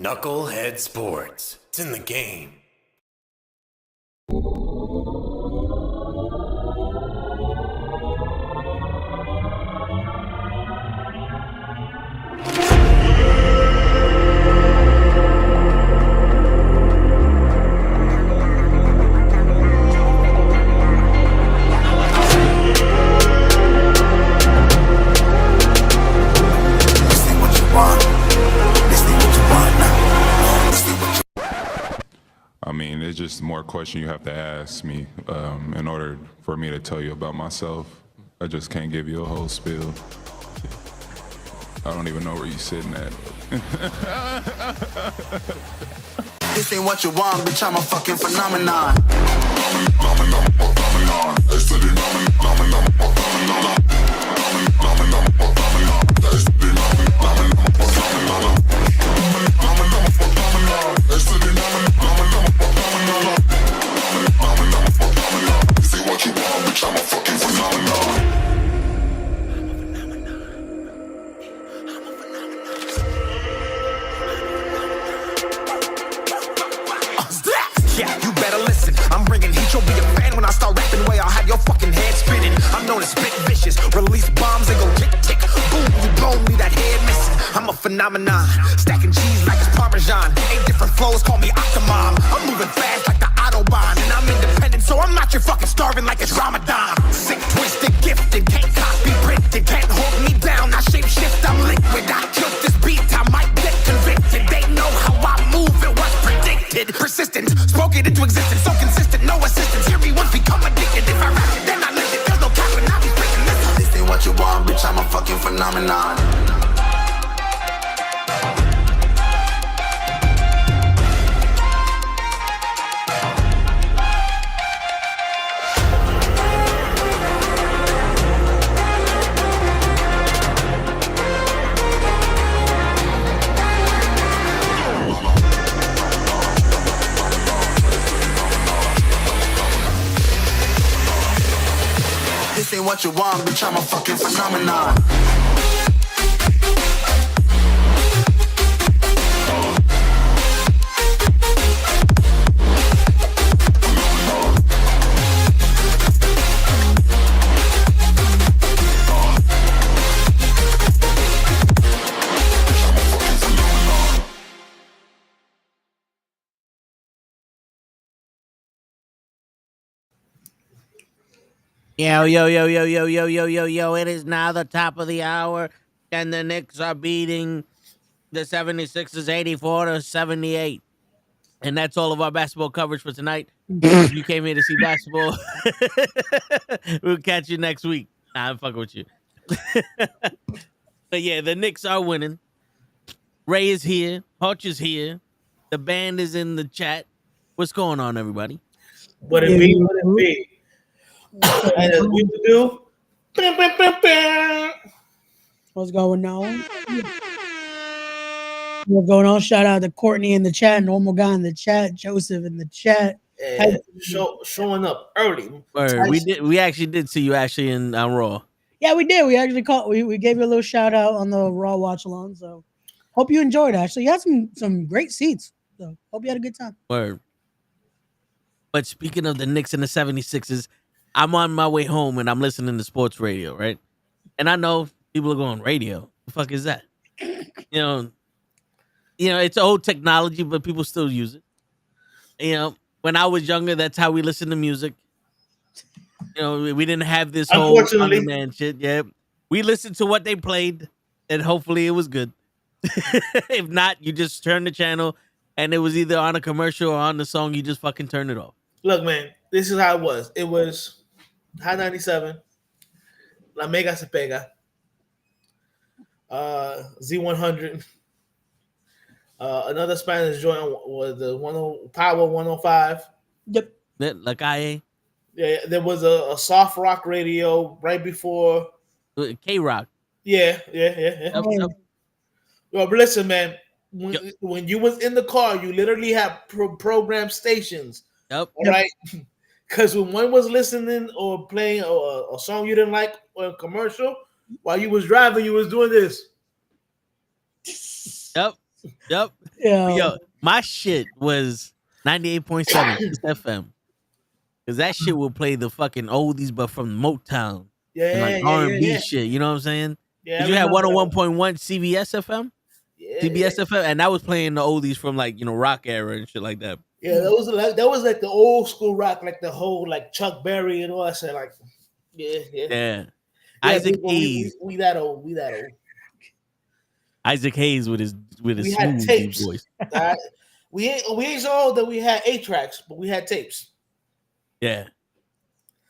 NuKKle HeDD Sports. It's in the game. I mean, it's just more question you have to ask me in order for me to tell you about myself. I just can't give you a whole spiel. I don't even know where you're sitting at. This ain't what you want, bitch, I'm a fucking phenomenon. Yeah, you better listen. I'm bringing heat, you'll be a fan when I start rapping. Way I'll have your fucking head spinning. I'm known as spit vicious. Release bombs, they go tick tick. Boom, you blown me that head missing. I'm a phenomenon, stacking cheese like it's Parmesan. 8 different flows, call me Octomom. I'm moving fast like the Autobahn, and I'm independent, so I'm not your fucking starving like it's Ramadan. Sick, twisted, gifted, can't copy, printed, can't hold me down. I shape shift, I'm liquid. I killed this beat, I might get convicted. They know how I move, it was predicted. Persistent, spoke it into existence, so consistent, no assistance. Hear me once, become addicted. If I rap it, then I live it. There's no capping, I'll be freaking listen. This ain't what you want, bitch, I'm a fucking phenomenon. This ain't what you want, bitch, I'm a fucking phenomenon. Yo, it is now the top of the hour, and the Knicks are beating the 76ers 84-78. And that's all of our basketball coverage for tonight. If you came here to see basketball, we'll catch you next week. Nah, I'm fucking with you. But yeah, the Knicks are winning. Ray is here. Hutch is here. The band is in the chat. What's going on, everybody? What it be? What it be? And as we do, what's going on? What's going on? Shout out to Courtney in the chat, Normal Guy in the chat, Joseph in the chat. and showing up early. We actually did see you actually in Raw. Yeah, we did. We actually we gave you a little shout out on the Raw watch along. So hope you enjoyed. Actually, you had some great seats. So hope you had a good time. Word. But speaking of the Knicks and the 76ers, I'm on my way home and I'm listening to sports radio, right? And I know people are going, radio? The fuck is that? You know, it's old technology, but people still use it. You know, when I was younger, that's how we listened to music. You know, we didn't have this whole man shit. Yeah, we listened to what they played, and hopefully it was good. If not, you just turn the channel, and it was either on a commercial or on the song. You just fucking turn it off. Look, man, this is how it was. It was High 97, La Mega Se Pega, Z100. Another Spanish joint was the Power 105. Yep. La Calle. Yeah, there was a soft rock radio right before K-Rock. Yeah. Yep. Well, listen, man. When you was in the car, you literally had program stations. Yep. All right. Because when one was listening or playing a song you didn't like or a commercial, while you was driving, you was doing this. Yep. Yep. Yo, my shit was 98.7 East FM. Because that shit will play the fucking oldies, but from Motown. And like R&B shit. You know what I'm saying? Yeah, Because you had 101.1 CBS FM. CBS FM, and that was playing the oldies from like rock era and shit like that. Yeah, that was like the old school rock, like the whole like Chuck Berry and all that shit. Like, yeah. Isaac Hayes. We that old. Isaac Hayes with his We had smooth tapes. voice. We ain't so old that we had 8 tracks, but we had tapes. Yeah.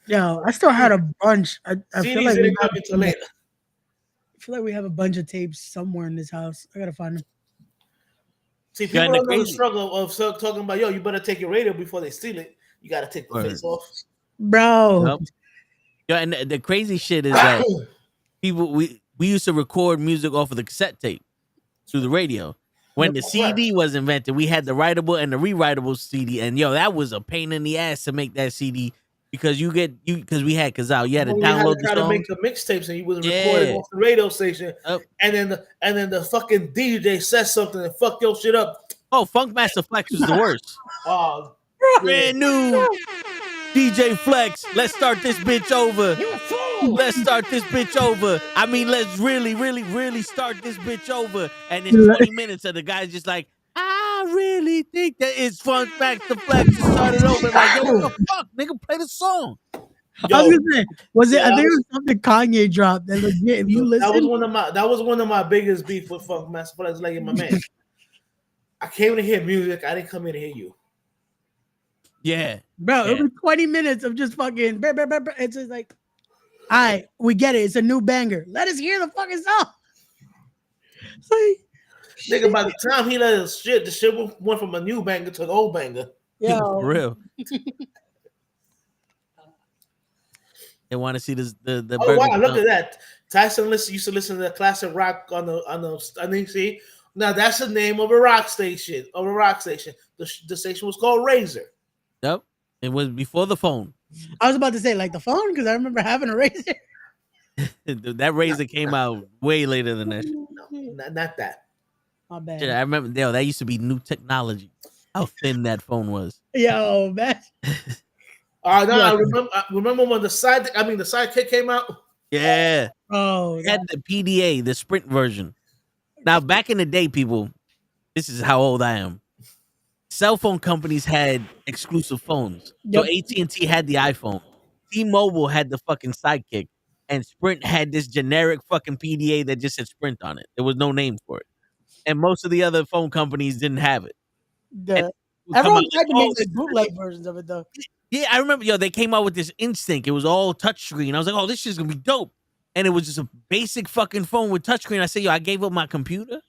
Yo, I still had a bunch. I feel CDs like didn't come until later. I feel like we have a bunch of tapes somewhere in this house. I gotta find them. See, people don't know the struggle of talking about, yo, you better take your radio before they steal it. You got to take the face off. Bro. Yep. Yeah, and the crazy shit is that people, we used to record music off of the cassette tape through the radio. When the CD was invented, we had the writable and the rewritable CD. And, that was a pain in the ass to make that CD because because we had Kazal. You had to download the song. To make the mixtapes and you was recording off the radio station. And then the fucking DJ says something and fuck your shit up. Oh, Funkmaster Flex was the worst. Oh, brand new DJ Flex. Let's start this bitch over. Let's start this bitch over. I mean, let's really, really, really start this bitch over. And it's 20 minutes of the guy's just like, I really think that it's Funkmaster Flex to start it over. Like, yo, what the fuck, nigga, play the song. I was gonna say, I think it was something Kanye dropped that legit. If you listen, that was one of my biggest beef with Funkmaster Flex. Like, my man, I came to hear music. I didn't come here to hear you. Yeah, bro, it was 20 minutes of just fucking. It's just like, all right, we get it. It's a new banger. Let us hear the fucking song. Nigga, by the time he let us shit, the shit went from a new banger to an old banger. Yeah, for real. They want to see this. The oh wow, look at that. Tyson used to listen to the classic rock on the. I think see now that's the name of a rock station. The station was called Razor. Yep, it was before the phone. I was about to say like the phone because I remember having a Razor. That Razor came out way later than that. No, not that. My bad. Shit, I remember that used to be new technology. How thin that phone was. Yo, man. I remember when the Sidekick came out. Yeah. Oh, it had the PDA, the Sprint version. Now, back in the day, people, this is how old I am. Cell phone companies had exclusive phones. Yep. So AT&T had the iPhone. T-Mobile had the fucking Sidekick. And Sprint had this generic fucking PDA that just said Sprint on it. There was no name for it. And most of the other phone companies didn't have it. Everyone tried to make the bootleg versions of it, though. Yeah, I remember, they came out with this Instinct. It was all touchscreen. I was like, oh, this shit's going to be dope. And it was just a basic fucking phone with touchscreen. I said, I gave up my computer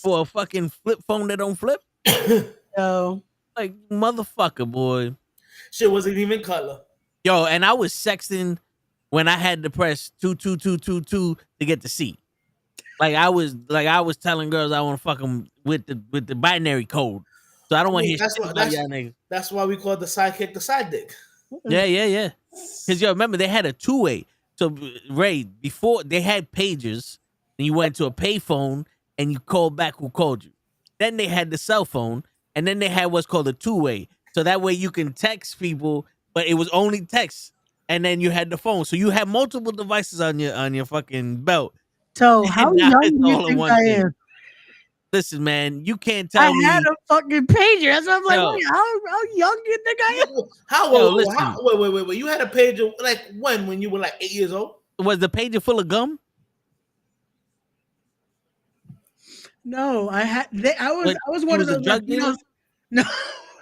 for a fucking flip phone that don't flip. Yo. Like, motherfucker, boy. Shit wasn't even color. Yo, and I was sexting when I had to press 22222 to get the C. I was telling girls I want to fuck them with the binary code. So I don't want to hear shit about y'all niggas. That's why we call the Sidekick the Side Dick. Yeah. Because remember they had a 2-way. So Ray, before they had pagers, and you went to a payphone and you called back who called you. Then they had the cell phone, and then they had what's called a 2-way. So that way you can text people, but it was only text. And then you had the phone. So you had multiple devices on your fucking belt. So how young do you think I am? Listen, man, you can't tell me. I had a fucking pager. That's why I'm like, wait, how young do you think I am? How old? Wait. You had a pager like when you were like 8 years old? Was the pager full of gum? No, I was one of those Latinos. No,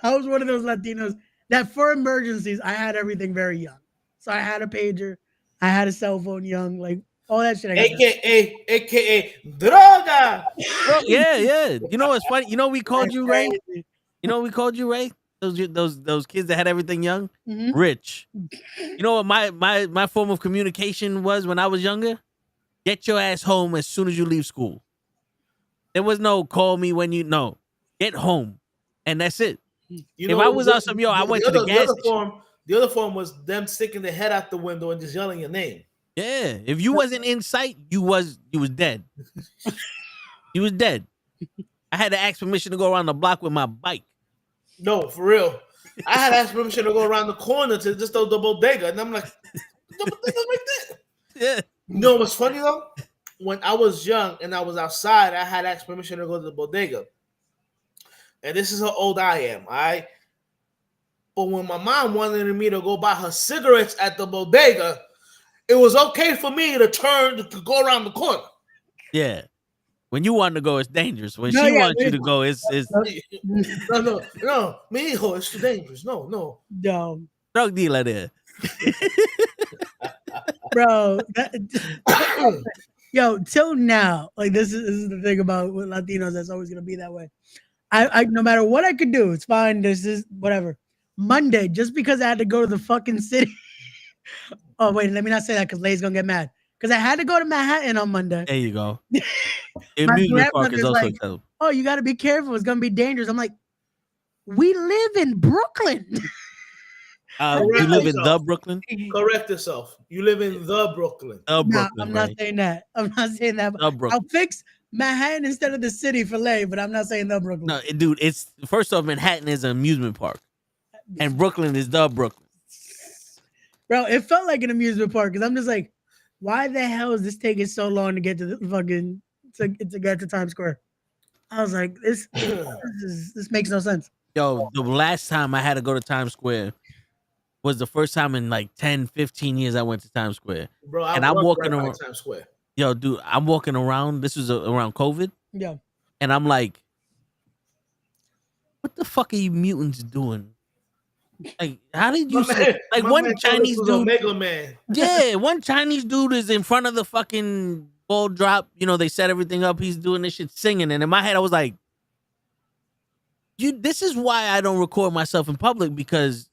I was one of those Latinos that for emergencies I had everything very young. So I had a pager, I had a cell phone young, like all that shit. AKA droga. Bro, yeah. You know what's funny? You know we called you Ray. You know what we called you Ray? Those kids that had everything young, rich. You know what my form of communication was when I was younger? Get your ass home as soon as you leave school. There was no call me when get home, and that's it. If I was on some I went to the gas station. The other form was them sticking their head out the window and just yelling your name. Yeah, if you wasn't in sight, you was dead. You was dead. I I had to ask permission to go around the block with my bike. No, for real. I had asked permission to go around the corner to just the bodega, and I'm like, the bodega right there. Yeah. You know what's funny though? When I was young and I was outside, I had asked permission to go to the bodega. And this is how old I am, all right? But when my mom wanted me to go buy her cigarettes at the bodega, it was okay for me to turn to go around the corner. Yeah. When you want to go, it's dangerous. When she wants you to go, it's no, me, it's too dangerous. No. Drug dealer there. Bro, yo, till now, like this is the thing about with Latinos that's always gonna be that way. I no matter what I could do, it's fine. This is whatever. Monday, just because I had to go to the fucking city. Oh wait, let me not say that because Lay's gonna get mad. Because I had to go to Manhattan on Monday. There you go. My grandmother's like, oh, you got to be careful. It's gonna be dangerous. I'm like, we live in Brooklyn. You live in the Brooklyn? Correct yourself. You live in the Brooklyn. Brooklyn, I'm not saying that. I'm not saying that. I'll fix Manhattan instead of the city for Lay, but I'm not saying the Brooklyn. No, dude, it's first off, Manhattan is an amusement park. And Brooklyn is the Brooklyn. Bro, it felt like an amusement park because I'm just like, why the hell is this taking so long to get to the fucking to get to Times Square? I was like, this makes no sense. Yo, the last time I had to go to Times Square was the first time in like 10, 15 years I went to Times Square. Bro, and I'm walking right around Times Square. Yo, dude, I'm walking around. This was around COVID. Yeah. And I'm like, what the fuck are you mutants doing? Like, how did you say, like one Chinese dude? Mega Man. Yeah, one Chinese dude is in front of the fucking ball drop. You know, they set everything up. He's doing this shit singing. And in my head, I was like, this is why I don't record myself in public, because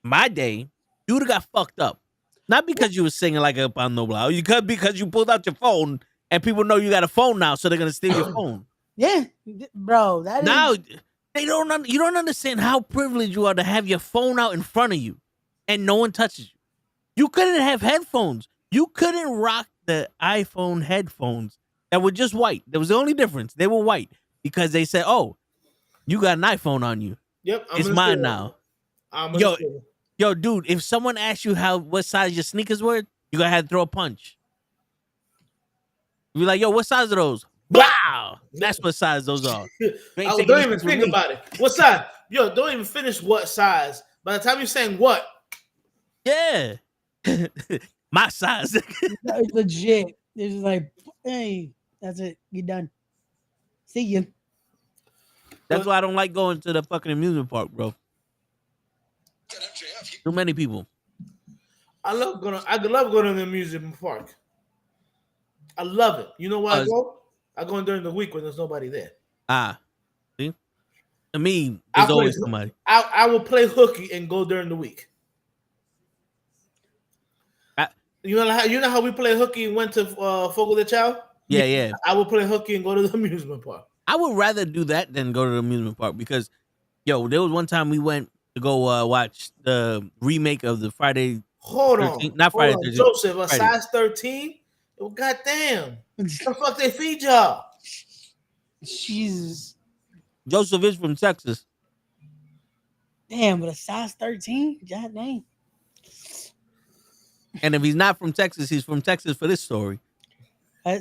my day, you would have got fucked up. Not because you were singing like up on no blow. Because you pulled out your phone and people know you got a phone now, so they're gonna steal your phone. Yeah, bro. Now you don't understand how privileged you are to have your phone out in front of you and no one touches you. You couldn't have headphones. You couldn't rock the iPhone headphones that were just white. That was the only difference. They were white because they said, "Oh, you got an iPhone on you. Yep, it's mine now." Yo, dude, if someone asks you what size your sneakers were, you're gonna have to throw a punch. You're like, yo, what size are those? Wow, that's what size those are. Don't even think about it. What size? Yo, don't even finish what size. By the time you're saying what? Yeah. My size. It's legit. It's just like, hey, that's it. You're done. See you. That's why I don't like going to the fucking amusement park, bro. Too many people. I love going to the amusement park. I love it. You know why I go? I go during the week when there's nobody there. See? To me, there's always somebody. I will play hooky and go during the week. You know how we play hooky and went to Fogo de Chao? Yeah. I will play hooky and go to the amusement park. I would rather do that than go to the amusement park because, yo, there was one time we went to go watch the remake of the Friday. Hold 13th, on. Not Friday 13th. Joseph, a size 13? Oh, goddamn. What the fuck they feed y'all? Jesus. Joseph is from Texas. Damn, with a size 13? God dang. And if he's not from Texas, he's from Texas for this story. We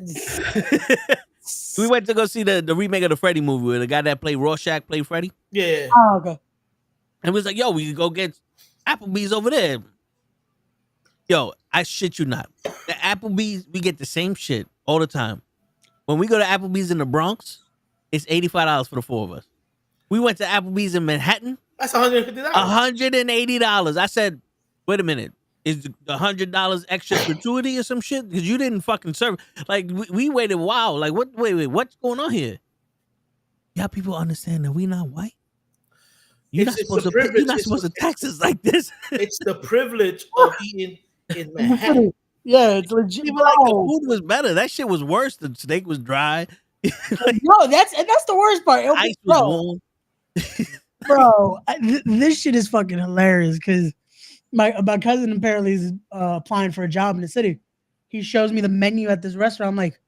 went to go see the remake of the Freddy movie where the guy that played Rorschach played Freddy. Yeah. Oh, okay. And we was like, yo, we could go get Applebee's over there. Yo, I shit you not. The Applebee's, we get the same shit all the time. When we go to Applebee's in the Bronx, it's $85 for the four of us. We went to Applebee's in Manhattan. That's $150. $180. I said, wait a minute. Is the $100 extra gratuity or some shit? Because you didn't fucking serve. Like, we waited a while. Like, what? Wait, what's going on here? Yeah, people understand that we not white. You're not supposed to tax us like this. It's the privilege of eating in Manhattan. Yeah, it's legit. People like the food was better. That shit was worse. The steak was dry. No, that's the worst part. Ice was warm. Bro, this shit is fucking hilarious because my cousin apparently is applying for a job in the city. He shows me the menu at this restaurant. I'm like,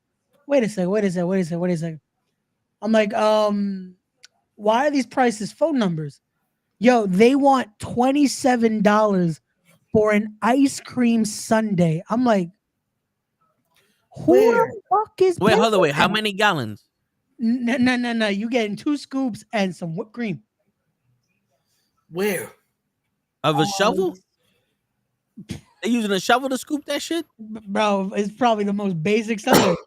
wait a second. I'm like, why are these prices phone numbers? Yo, they want $27 for an ice cream sundae. I'm like, who Where? the fuck is Wait, hold on, wait. paying How that? many gallons No. You getting 2 scoops and some whipped cream. Where? of a shovel? They using a shovel to scoop that shit? Bro, it's probably the most basic stuff.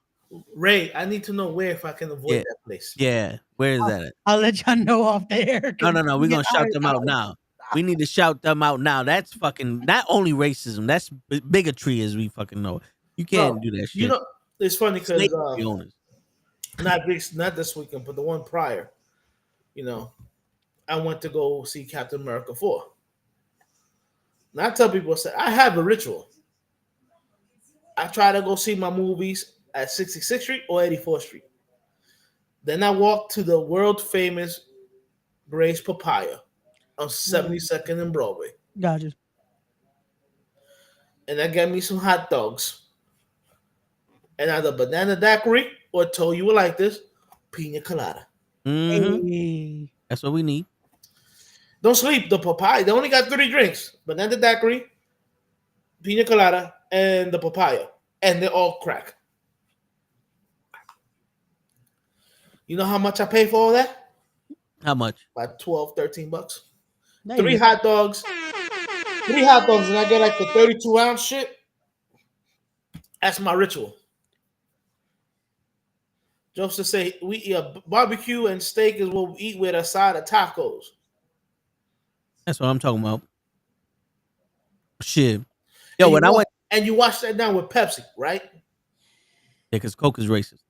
Ray, I need to know where if I can avoid Yeah. that place. Yeah. Where is that at? I'll let y'all know off the air. No. We're gonna shout them out now. We need to shout them out now. That's fucking not only racism, that's bigotry as we fucking know. You can't do that shit. You know, it's funny because Slavery owners. not this weekend, but the one prior, you know, I went to go see Captain America 4. And I tell people, I have a ritual. I try to go see my movies at 66th Street or 84th Street. Then I walk to the world famous Gray's Papaya on 72nd and Broadway. Gotcha. And I get me some hot dogs. And either banana daiquiri or told you would like this, pina colada. Mhm. Hey. That's what we need. Don't sleep. The papaya. They only got 3 drinks: banana daiquiri, pina colada, and the papaya, and they all crack. You know how much I pay for all that? How much? Like $12, $13. There 3 you go. hot dogs. 3 hot dogs, and I get like the 32-ounce shit. That's my ritual. Joseph say we eat a barbecue and steak is what we eat with a side of tacos. That's what I'm talking about. Shit. Yo, when I went, and you wash that down with Pepsi, right? yeah, because Coke is racist.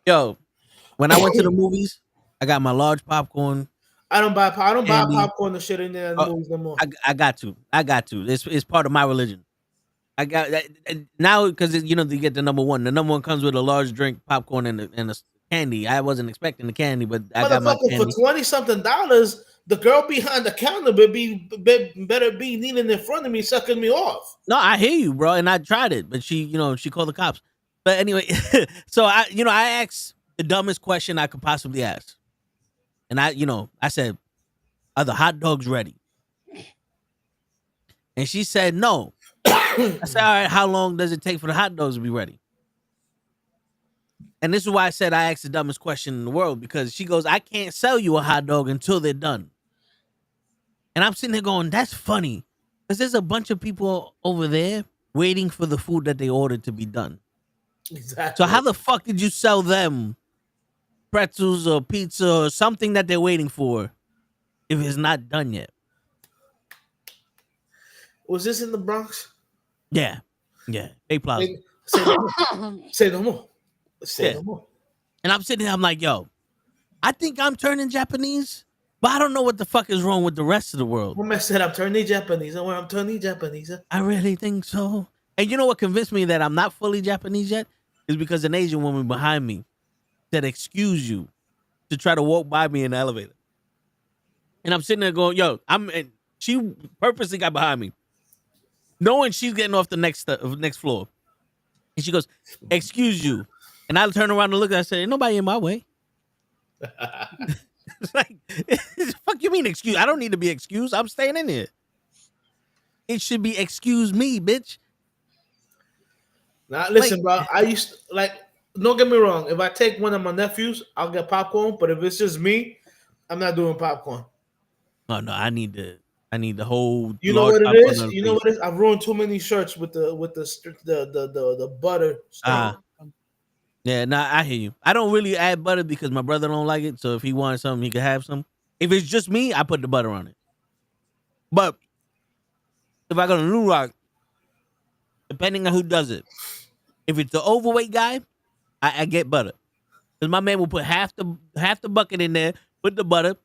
Yo, when I went to the movies, I got my large popcorn. I don't buy Candy. popcorn and shit in there in the movies no more. I got to. It's part of my religion. I got that now because you get the number one. The number one comes with a large drink, popcorn, and a candy. I wasn't expecting the candy, but I got my candy. For $20-something, the girl behind the counter better be kneeling in front of me, sucking me off. No, I hear you, bro, and I tried it, but she called the cops. But anyway, so I asked the dumbest question I could possibly ask, and I said, "Are the hot dogs ready?" And she said, "No." I said, "All right, how long does it take for the hot dogs to be ready?" And this is why I said I asked the dumbest question in the world, because she goes, "I can't sell you a hot dog until they're done." And I'm sitting there going, "That's funny, because there's a bunch of people over there waiting for the food that they ordered to be done." Exactly. So how the fuck did you sell them pretzels or pizza or something that they're waiting for if it's not done yet? Was this in the Bronx? Yeah. Bay Plaza. Say no more. Say no more. And I'm sitting there, I'm like, yo, I think I'm turning Japanese, but I don't know what the fuck is wrong with the rest of the world. When I said I'm turning Japanese, I'm turning Japanese. I really think so. And you know what convinced me that I'm not fully Japanese yet? Is because an Asian woman behind me said, "Excuse you," to try to walk by me in the elevator. And I'm sitting there going, yo, and she purposely got behind me, knowing she's getting off the next floor. And she goes, "Excuse you." And I turn around and look at her and say, "Ain't nobody in my way." It's like, fuck you mean excuse? I don't need to be excused. I'm staying in here. It should be excuse me, bitch. Now listen, bro. I used to, don't get me wrong. If I take one of my nephews, I'll get popcorn. But if it's just me, I'm not doing popcorn. Oh no, I need the whole. You know what it is? You know what it is? I've ruined too many shirts with the butter. Yeah, nah, I hear you. I don't really add butter because my brother don't like it. So if he wants something, he can have some. If it's just me, I put the butter on it. But if I go to New Rock, depending on who does it, if it's the overweight guy, I get butter. Because my man will put half the bucket in there, put the butter,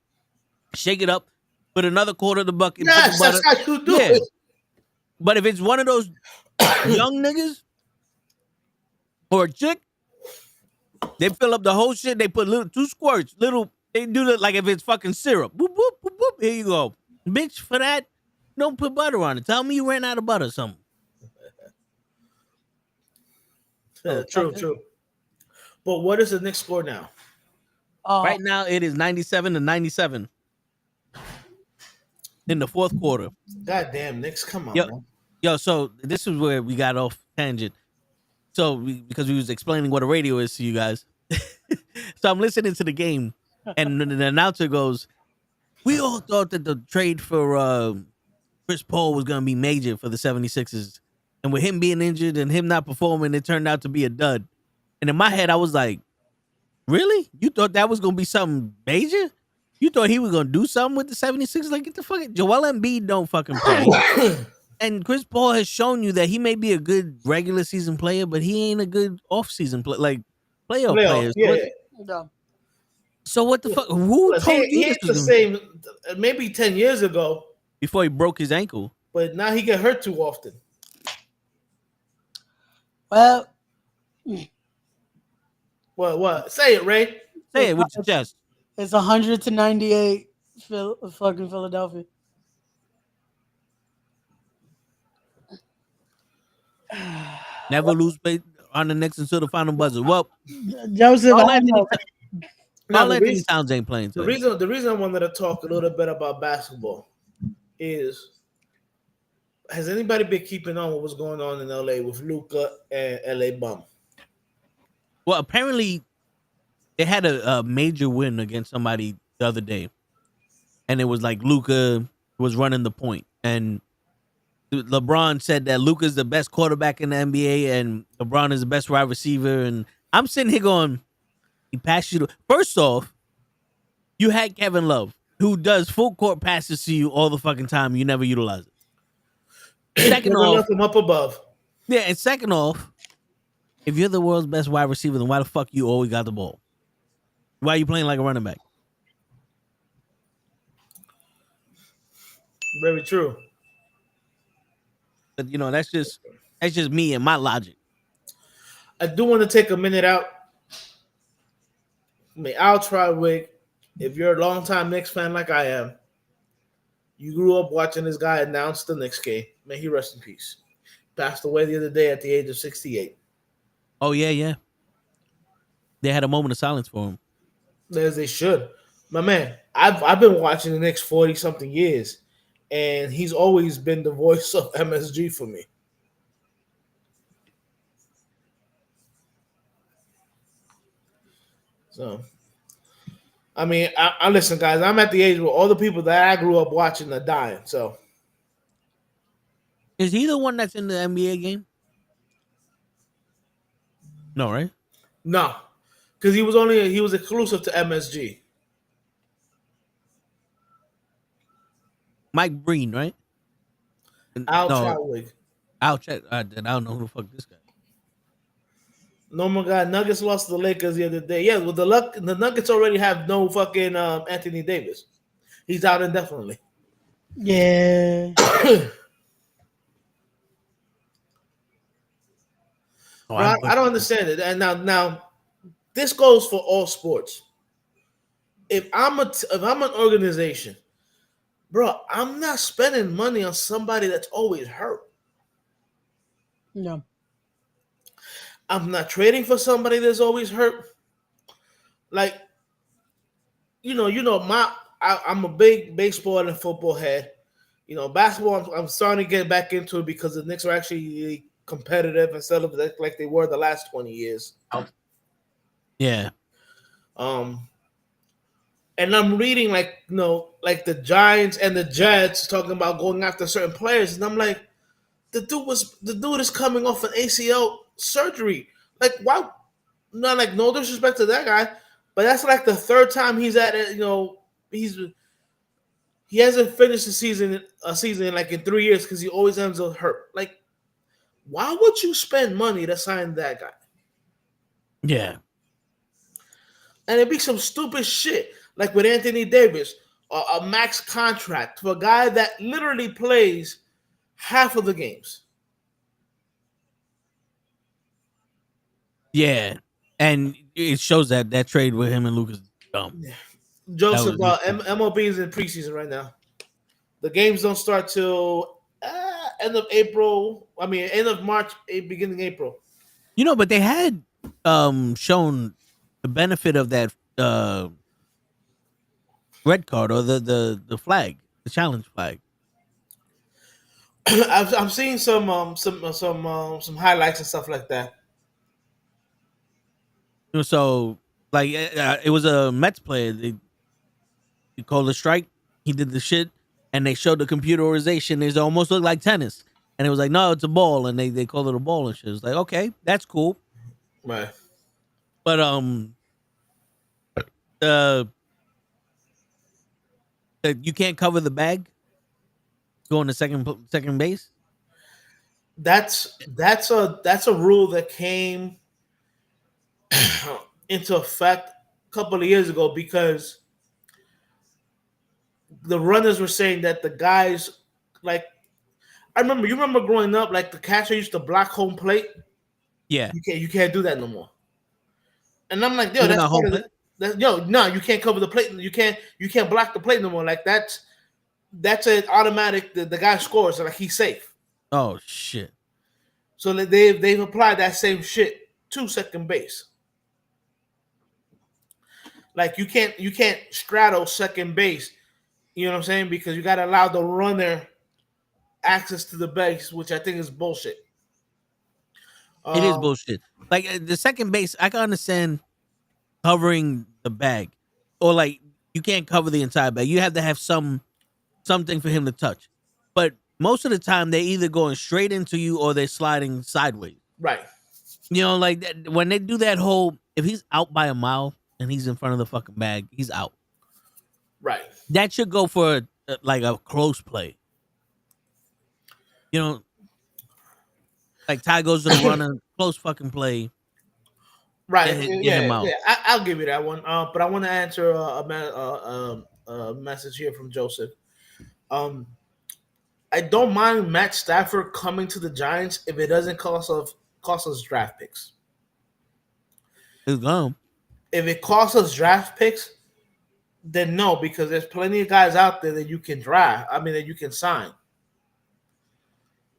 shake it up, put another quarter of the bucket. Yes, put the butter. that's how you do it. But if it's one of those young niggas or a chick, they fill up the whole shit. They put 2 squirts. They do it like if it's fucking syrup. Boop, boop, boop, boop. Here you go. Bitch, for that, don't put butter on it. Tell me you ran out of butter or something. True. But what is the Knicks score now? Right now, it is 97-97 in the fourth quarter. Goddamn, Knicks, come on, man. Yo, so this is where we got off tangent. So because we was explaining what a radio is to you guys. So I'm listening to the game, and the announcer goes, "We all thought that the trade for Chris Paul was going to be major for the 76ers. And with him being injured and him not performing, it turned out to be a dud." And in my head, I was like, really? You thought that was going to be something major? You thought he was going to do something with the 76ers? Like, get the fucking... Joel Embiid don't fucking play. And Chris Paul has shown you that he may be a good regular season player, but he ain't a good off-season player, like playoff player. Yeah. So what the fuck? Who told you he this ain't was the gonna... same maybe 10 years ago. Before he broke his ankle. But now he get hurt too often. Well, what? Say it, Ray. Say it with your chest. It's 100-98 fucking Philadelphia. Never lose faith on the Knicks until the final buzzer. Well, Joseph, Carl Anthony Towns ain't playing today. The reason I wanted to talk a little bit about basketball is, has anybody been keeping on with what's going on in LA with Luka and LA Bum? Well, apparently they had a major win against somebody the other day, and it was like Luka was running the point, and LeBron said that Luka's the best quarterback in the NBA and LeBron is the best wide receiver. And I'm sitting here going, he passed you. First off, you had Kevin Love, who does full court passes to you all the fucking time. You never utilize it. Second off, from up above. Yeah, and second off, if you're the world's best wide receiver, then why the fuck you always got the ball? Why are you playing like a running back? Very true. But that's just me and my logic. I do want to take a minute out. I mean, I'll try, Wig. If you're a longtime Knicks fan like I am, you grew up watching this guy announce the Knicks game. May he rest in peace. Passed away the other day at the age of 68. Oh, yeah. They had a moment of silence for him. As they should. My man, I've been watching the Knicks 40-something years, and he's always been the voice of MSG for me. So, I mean, I listen, guys. I'm at the age where all the people that I grew up watching are dying. So, is he the one that's in the NBA game? No, right? No, because he was exclusive to MSG. Mike Breen, right? Chadwick. I'll check. I don't know who the fuck this guy. No more guy. Nuggets lost to the Lakers the other day. Yeah, well, the Nuggets already have no fucking Anthony Davis. He's out indefinitely. Yeah. I don't understand it. And now, this goes for all sports. If I'm an organization, bro, I'm not spending money on somebody that's always hurt. No. I'm not trading for somebody that's always hurt. Like, I'm a big baseball and football head. Basketball, I'm starting to get back into it because the Knicks are actually competitive instead of like they were the last 20 years. Yeah. And I'm reading like the Giants and the Jets talking about going after certain players, and I'm like, the dude is coming off an ACL surgery. Like, why? Not like no disrespect to that guy, but that's like the third time he's at it. He hasn't finished a season like in 3 years because he always ends up hurt. Like, why would you spend money to sign that guy? Yeah. And it'd be some stupid shit like with Anthony Davis, a max contract for a guy that literally plays half of the games. Yeah, and it shows that trade with him and Luka is dumb. Joseph, MLB is in preseason right now. The games don't start till end of April. I mean, end of March, beginning April. But they had shown the benefit of that red card or the flag, the challenge flag. I've seen some highlights and stuff like that. So like it was a Mets player. They called a strike. He did the shit, and they showed the computerization. It almost looked like tennis, and it was like, no, it's a ball, and they called it a ball and shit. It was like, okay, that's cool, Right. but you can't cover the bag going to second base. That's a rule that came into effect a couple of years ago because the runners were saying that the guys, like, you remember growing up, like the catcher used to block home plate. Yeah, you can't do that no more. And I'm like, yo, even that's home part of no, you can't cover the plate. You can't block the plate no more. Like that's an automatic. The guy scores, so like he's safe. Oh shit! So they've applied that same shit to second base. Like you can't straddle second base. You know what I'm saying? Because you got to allow the runner access to the base, which I think is bullshit. It is bullshit. Like the second base, I can understand covering the bag, or like you can't cover the entire bag. You have to have something for him to touch. But most of the time, they're either going straight into you or they're sliding sideways. Right. You know, like when they do that whole, if he's out by a mile and he's in front of the fucking bag, he's out. Right. That should go for like a close play. You know, like Ty goes to the runner, close fucking play. Right. Get him out. Yeah. I'll give you that one. But I want to answer a message here from Joseph. I don't mind Matt Stafford coming to the Giants if it doesn't cost us draft picks. He's gone. If it costs us draft picks, then no, because there's plenty of guys out there that you can draft. I mean, that you can sign.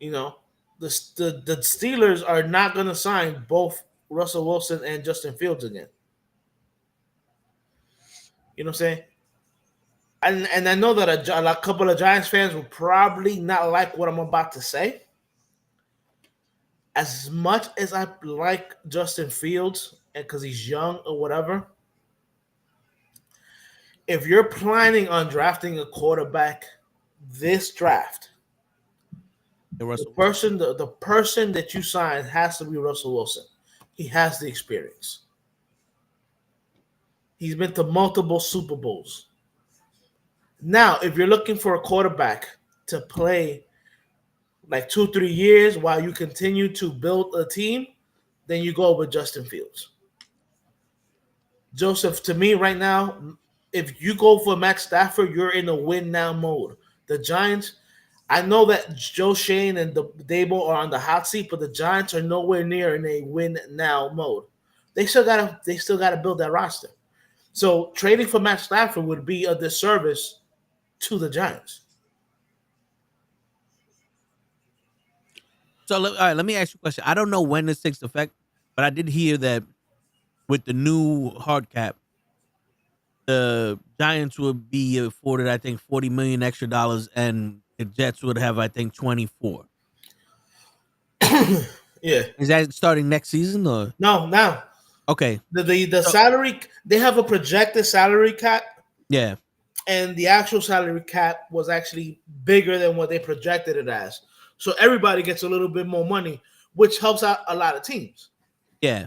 You know, the Steelers are not going to sign both Russell Wilson and Justin Fields again. You know what I'm saying? And I know that a couple of Giants fans will probably not like what I'm about to say. As much as I like Justin Fields, and because he's young or whatever, if you're planning on drafting a quarterback this draft, the person that you sign has to be Russell Wilson. He has the experience. He's been to multiple Super Bowls. Now, if you're looking for a quarterback to play like 2-3 years while you continue to build a team, then you go with Justin Fields. Joseph, to me right now, if you go for Matt Stafford, you're in a win now mode. The Giants, I know that Joe Shane and the Dable are on the hot seat, but the Giants are nowhere near in a win now mode. They still gotta build that roster. So trading for Matt Stafford would be a disservice to the Giants. So, all right, let me ask you a question. I don't know when this takes effect, but I did hear that with the new hard cap, the Giants would be afforded, I think, $40 million extra, and the Jets would have, I think, 24. Yeah. Is that starting next season or no? Now, okay. The salary, they have a projected salary cap. Yeah. And the actual salary cap was actually bigger than what they projected it as. So everybody gets a little bit more money, which helps out a lot of teams. Yeah.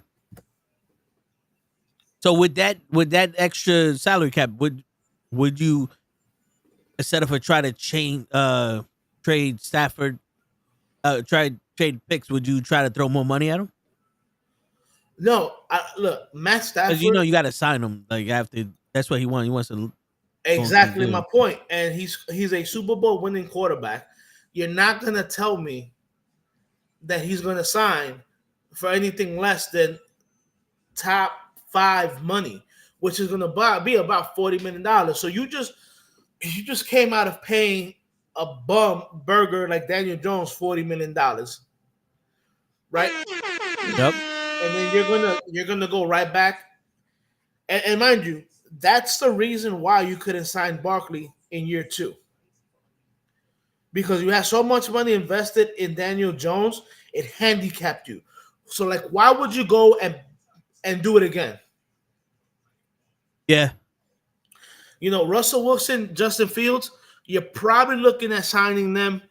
So with that extra salary cap, would you, instead of try to trade Stafford, trade picks, would you try to throw more money at him? No, look, Matt Stafford. Because you got to sign him. Like after, that's what he wants. He wants to. Exactly my point. And he's a Super Bowl winning quarterback. You're not gonna tell me that he's gonna sign for anything less than top 5 money, which is gonna be about $40 million. So you just came out of paying a bum burger like Daniel Jones $40 million, right? Yep. and then you're gonna go right back. And mind you, that's the reason why you couldn't sign Barkley in year 2. Because you had so much money invested in Daniel Jones, it handicapped you. So, like, why would you go and do it again? Yeah. You know, Russell Wilson, Justin Fields, you're probably looking at signing them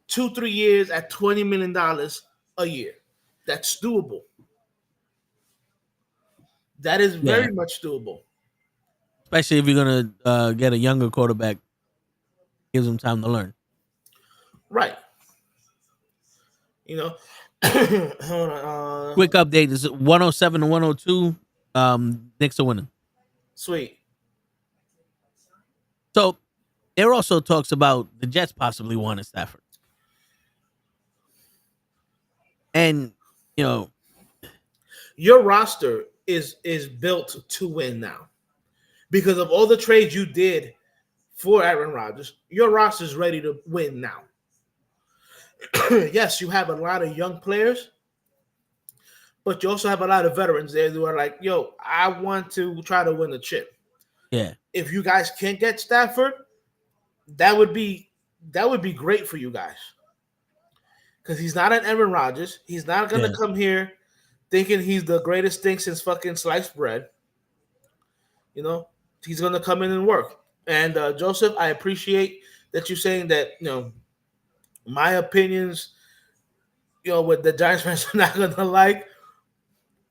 2-3 years at $20 million a year. That's doable. That is very much doable. Especially if you're gonna get a younger quarterback, gives him time to learn. Right. You know, hold on. Quick update: is 107 to 102. Knicks are winning. Sweet. So there also talks about the Jets possibly wanting Stafford, and you know, your roster is built to win now because of all the trades you did for Aaron Rodgers. Your roster is ready to win now. Yes, you have a lot of young players, but you also have a lot of veterans there who are like, yo, I want to try to win the chip. Yeah. If you guys can't get Stafford, that would be great for you guys. Because he's not an Aaron Rodgers. He's not going to come here thinking he's the greatest thing since fucking sliced bread. You know, he's going to come in and work. And Joseph, I appreciate that you're saying that, you know, my opinions, you know, what the Giants fans are not going to like.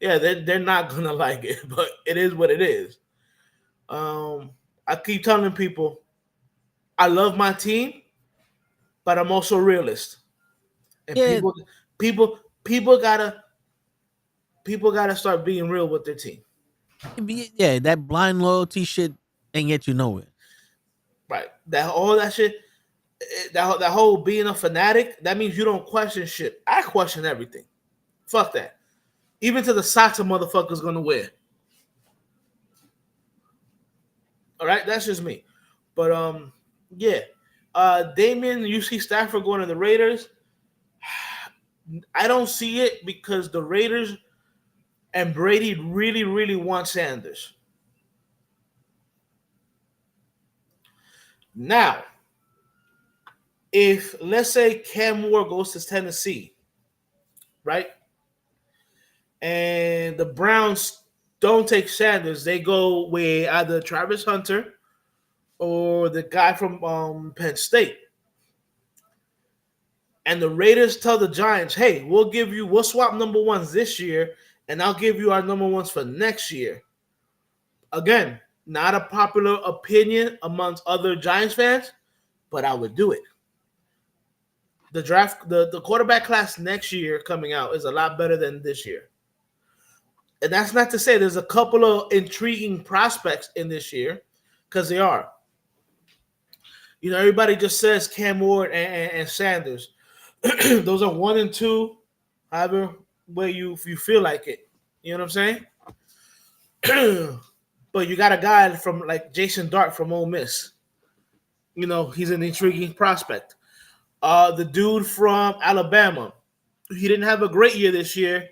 Yeah, they're not going to like it, but it is what it is. I keep telling people, I love my team, but I'm also a realist. And people gotta start being real with their team. Yeah, that blind loyalty shit ain't get you nowhere. Right. That shit, that whole being a fanatic, that means you don't question shit. I question everything. Fuck that. Even to the socks a motherfucker's gonna wear. All right, that's just me. But yeah. Damien, you see Stafford going to the Raiders. I don't see it because the Raiders and Brady really, really want Sanders. Now, if let's say Cam Moore goes to Tennessee, right? And the Browns don't take Sanders, they go with either Travis Hunter or the guy from Penn State. And the Raiders tell the Giants, hey, we'll swap number ones this year, and I'll give you our number ones for next year. Again, not a popular opinion amongst other Giants fans, but I would do it. The quarterback class next year coming out is a lot better than this year. And that's not to say there's a couple of intriguing prospects in this year, because they are. You know, everybody just says Cam Ward and Sanders. Those are 1 and 2, however way you feel like it. You know what I'm saying? But you got a guy from like Jason Dart from Ole Miss. You know, he's an intriguing prospect. The dude from Alabama, he didn't have a great year this year,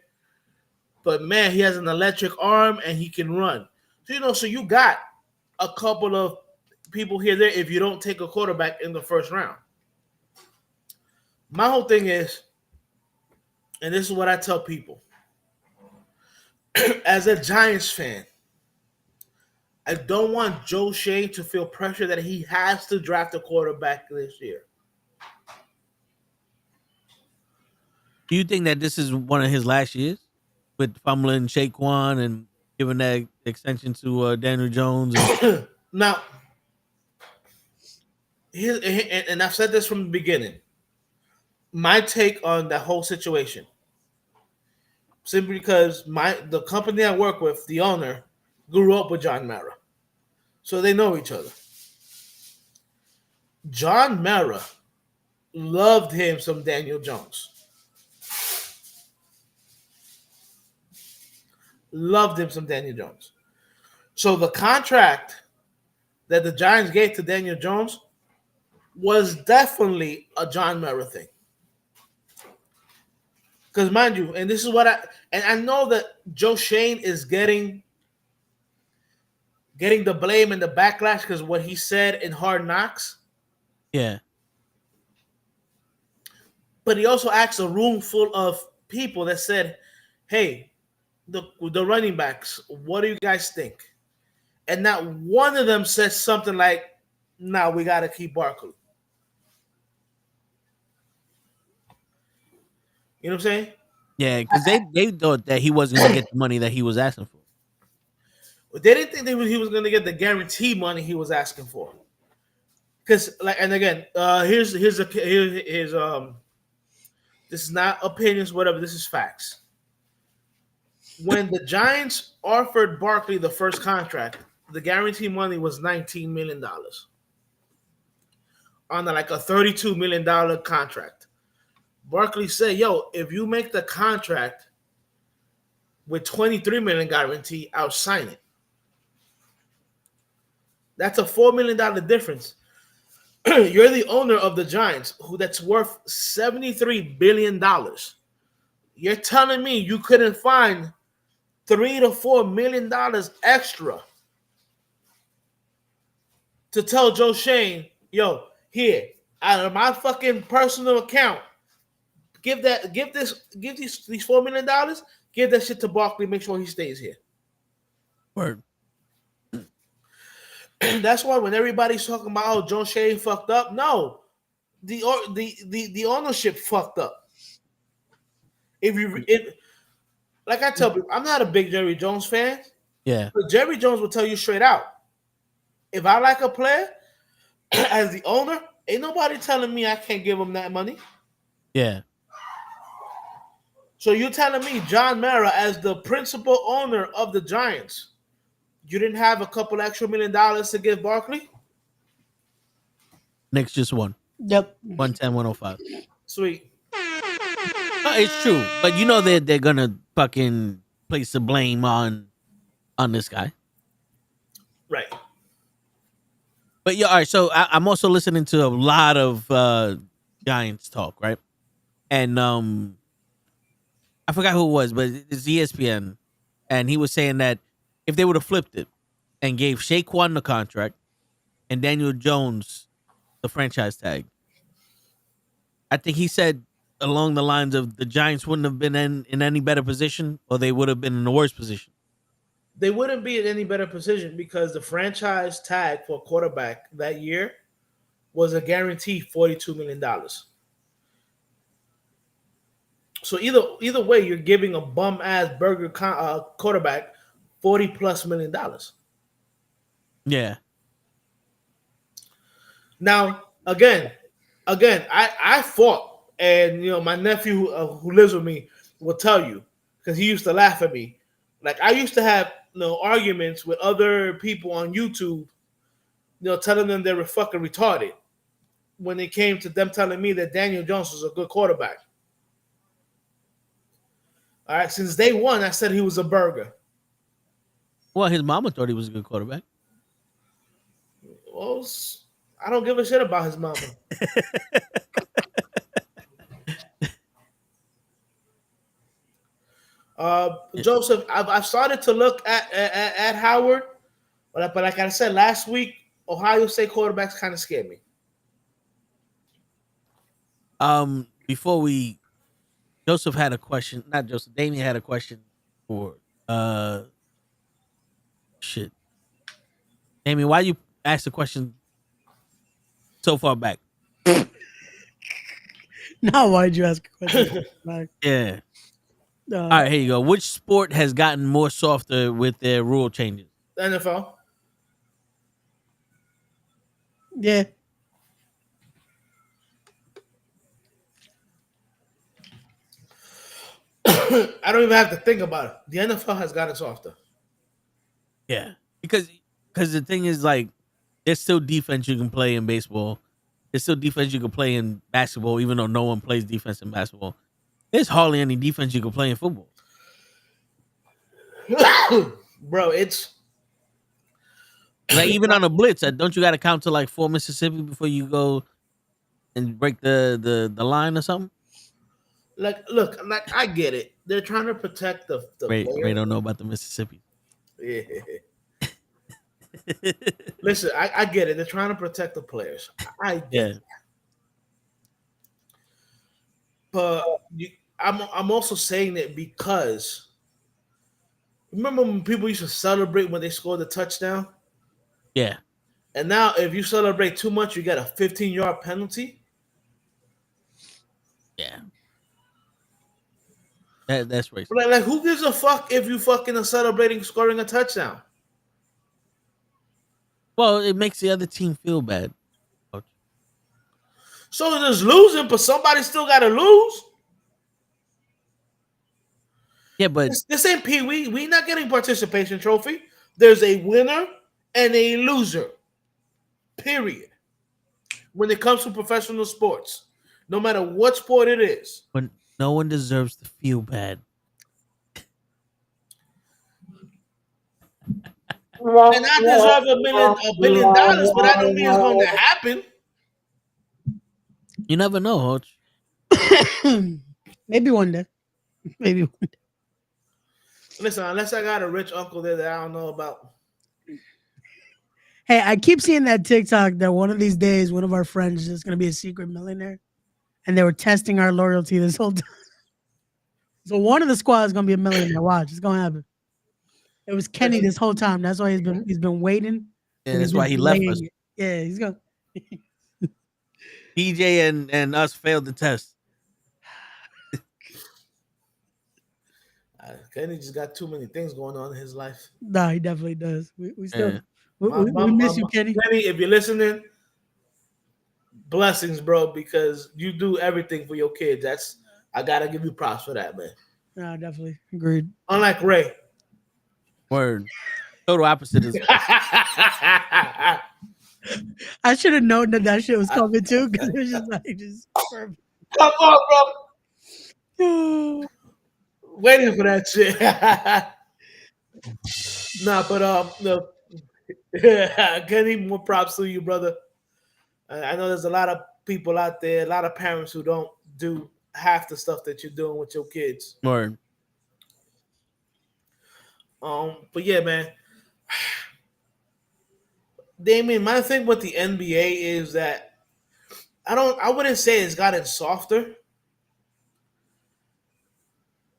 but man, he has an electric arm and he can run. So, you know, so you got a couple of people here there if you don't take a quarterback in the first round. My whole thing is, and this is what I tell people, as a Giants fan, I don't want Joe Shea to feel pressure that he has to draft a quarterback this year. Do you think that this is one of his last years with fumbling Saquon and giving that extension to Daniel Jones? Now, and I've said this from the beginning. My take on that whole situation, simply because the company I work with, the owner, grew up with John Mara, so they know each other. John Mara loved him some Daniel Jones. Loved him some Daniel Jones. So the contract that the Giants gave to Daniel Jones was definitely a John Mara thing. Because mind you, and this is what I know that Joe Shane is getting the blame and the backlash because what he said in Hard Knocks. Yeah. But he also asked a room full of people that said, "Hey, the running backs, what do you guys think?" And not one of them said something like, "No, we got to keep Barkley." You know what I'm saying? Yeah, because they thought that he wasn't going to get the money that he was asking for. They didn't think he was going to get the guarantee money he was asking for. Because, like, and again, here's this is not opinions, whatever. This is facts. When the Giants offered Barkley the first contract, the guarantee money was $19 million on like a $32 million contract. Barkley said, "Yo, if you make the contract with $23 million guarantee, I'll sign it." That's a $4 million difference. You're the owner of the Giants, that's worth $73 billion. You're telling me you couldn't find $3 to $4 million extra to tell Joe Shane, "Yo, here, out of my fucking personal account, give these $4 million, give that shit to Barkley, make sure he stays here." Word. That's why when everybody's talking about, "Oh, Joe Shane fucked up," no, the ownership fucked up. Like I tell people, I'm not a big Jerry Jones fan. Yeah. But Jerry Jones will tell you straight out, if I like a player, as the owner, ain't nobody telling me I can't give him that money. Yeah. So you're telling me, John Mara, as the principal owner of the Giants, you didn't have a couple extra $1 million to give Barkley? Knicks just won. Yep. 110-105. Sweet. It's true, but you know they're gonna fucking place the blame on this guy. Right. But yeah, all right. So I'm also listening to a lot of Giants talk, right? And I forgot who it was, but it's ESPN, and he was saying that if they would have flipped it and gave Saquon the contract and Daniel Jones the franchise tag, I think he said along the lines of the Giants wouldn't have been in any better position, or they would have been in a worse position. They wouldn't be in any better position because the franchise tag for a quarterback that year was a guaranteed $42 million. So either way, you're giving a bum ass burger quarterback $40+ million. Yeah. Now again, I fought, and my nephew who lives with me will tell you, because he used to laugh at me. Like, I used to have arguments with other people on YouTube, telling them they were fucking retarded when it came to them telling me that Daniel Jones was a good quarterback. All right, since day one, I said he was a burger. Well, his mama thought he was a good quarterback. Well, I don't give a shit about his mama. Joseph, I've started to look at Howard, but like I said last week, Ohio State quarterbacks kind of scared me. Before Joseph had a question. Not Joseph. Damien had a question for shit. Damien, why you ask the question so far back? Now, why'd you ask a question? Yeah. All right, here you go. Which sport has gotten more softer with their rule changes? The NFL. Yeah. I don't even have to think about it. The NFL has gotten softer. Yeah, because the thing is, like, there's still defense you can play in baseball. There's still defense you can play in basketball, even though no one plays defense in basketball. There's hardly any defense you can play in football. Bro, it's like, even on a blitz, don't you got to count to like 4 Mississippi before you go and break the line or something? Look, I get it. They're trying to protect the Ray player. don't know about the Mississippi. Yeah. Listen, I get it. They're trying to protect the players. I get it. But I'm also saying it because remember when people used to celebrate when they scored the touchdown? Yeah. And now if you celebrate too much, you get a 15-yard penalty. Yeah. That's racist. Like who gives a fuck if you fucking are celebrating scoring a touchdown? Well, it makes the other team feel bad. So there's losing, but somebody still got to lose. Yeah, but this ain't Pee Wee. We not getting participation trophy. There's a winner and a loser. Period. When it comes to professional sports, no matter what sport it is. But no one deserves to feel bad. And I deserve $1 billion, but I don't mean it's going to happen. You never know, Hodge. Maybe one day. Maybe one day. Listen, unless I got a rich uncle there that I don't know about. Hey, I keep seeing that TikTok that one of these days, one of our friends is going to be a secret millionaire. And they were testing our loyalty this whole time. So one of the squad is going to be a millionaire. Watch, it's going to happen. It was Kenny this whole time. That's why he's been waiting. Yeah, that's why he left us. Yeah, he's going. DJ and us failed the test. Kenny just got too many things going on in his life. Nah, he definitely does. We still we miss you, Kenny. Kenny, if you're listening, blessings, bro, because you do everything for your kids. I gotta give you props for that, man. No, definitely agreed. Unlike Ray. Word. Total opposite is. I should have known that shit was coming too, because it was just like perfect. Come on, bro. Waiting for that shit. Nah, but no. Kenny, more props to you, brother. I know there's a lot of people out there, a lot of parents who don't do half the stuff that you're doing with your kids. Word. But yeah, man. Damien, my thing with the NBA is that I wouldn't say it's gotten softer.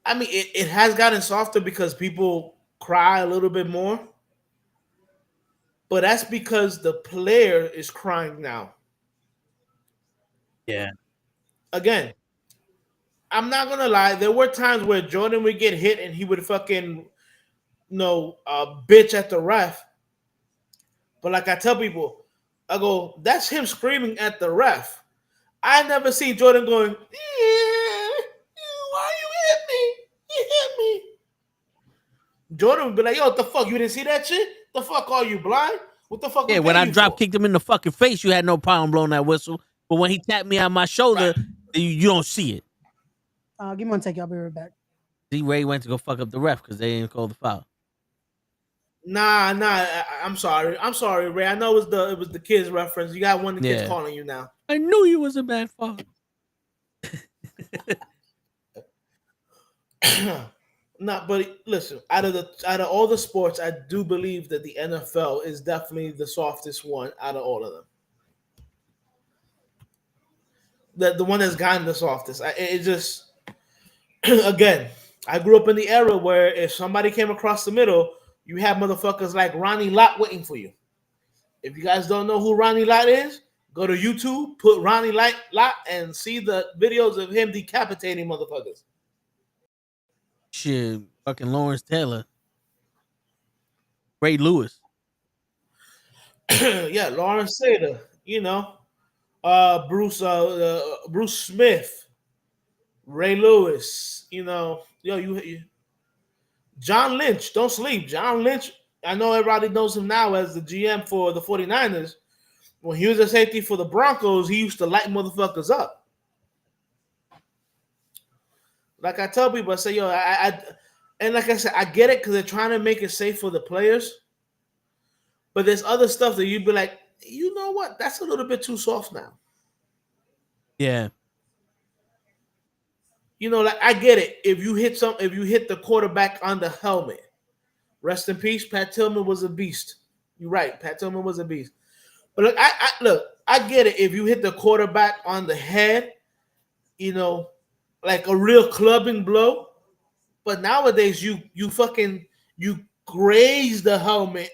I mean, it has gotten softer because people cry a little bit more. But that's because the player is crying now. Yeah. Again, I'm not going to lie. There were times where Jordan would get hit and he would fucking, bitch at the ref. But like I tell people, I go, that's him screaming at the ref. I never see Jordan going, why you hit me? You hit me. Jordan would be like, yo, what the fuck? You didn't see that shit? The fuck are you, blind? What the fuck? Yeah, when I drop kicked him in the fucking face, you had no problem blowing that whistle. But when he tapped me on my shoulder, you don't see it. Give me one second. I'll be right back. See, Ray went to go fuck up the ref because they didn't call the foul. Nah. I'm sorry, Ray. I know it was the kids reference. You got one of the kids calling you now. I knew you was a bad father. No, but listen, out of all the sports, I do believe that the NFL is definitely the softest one out of all of them. The one that's gotten the softest. It just, again, I grew up in the era where if somebody came across the middle, you have motherfuckers like Ronnie Lott waiting for you. If you guys don't know who Ronnie Lott is, go to YouTube, put Ronnie Lott, and see the videos of him decapitating motherfuckers. Shit, fucking Lawrence Taylor. Ray Lewis. Yeah, Lawrence Taylor, Bruce Smith, Ray Lewis, John Lynch, don't sleep. John Lynch, I know everybody knows him now as the GM for the 49ers. When he was a safety for the Broncos, he used to light motherfuckers up. Like I tell people, I say, yo, and like I said, I get it because they're trying to make it safe for the players. But there's other stuff that you'd be like, you know what? That's a little bit too soft now. Yeah. like I get it. If you hit the quarterback on the helmet, rest in peace. Pat Tillman was a beast. You're right. Pat Tillman was a beast. But I get it. If you hit the quarterback on the head, like a real clubbing blow. But nowadays, you graze the helmet,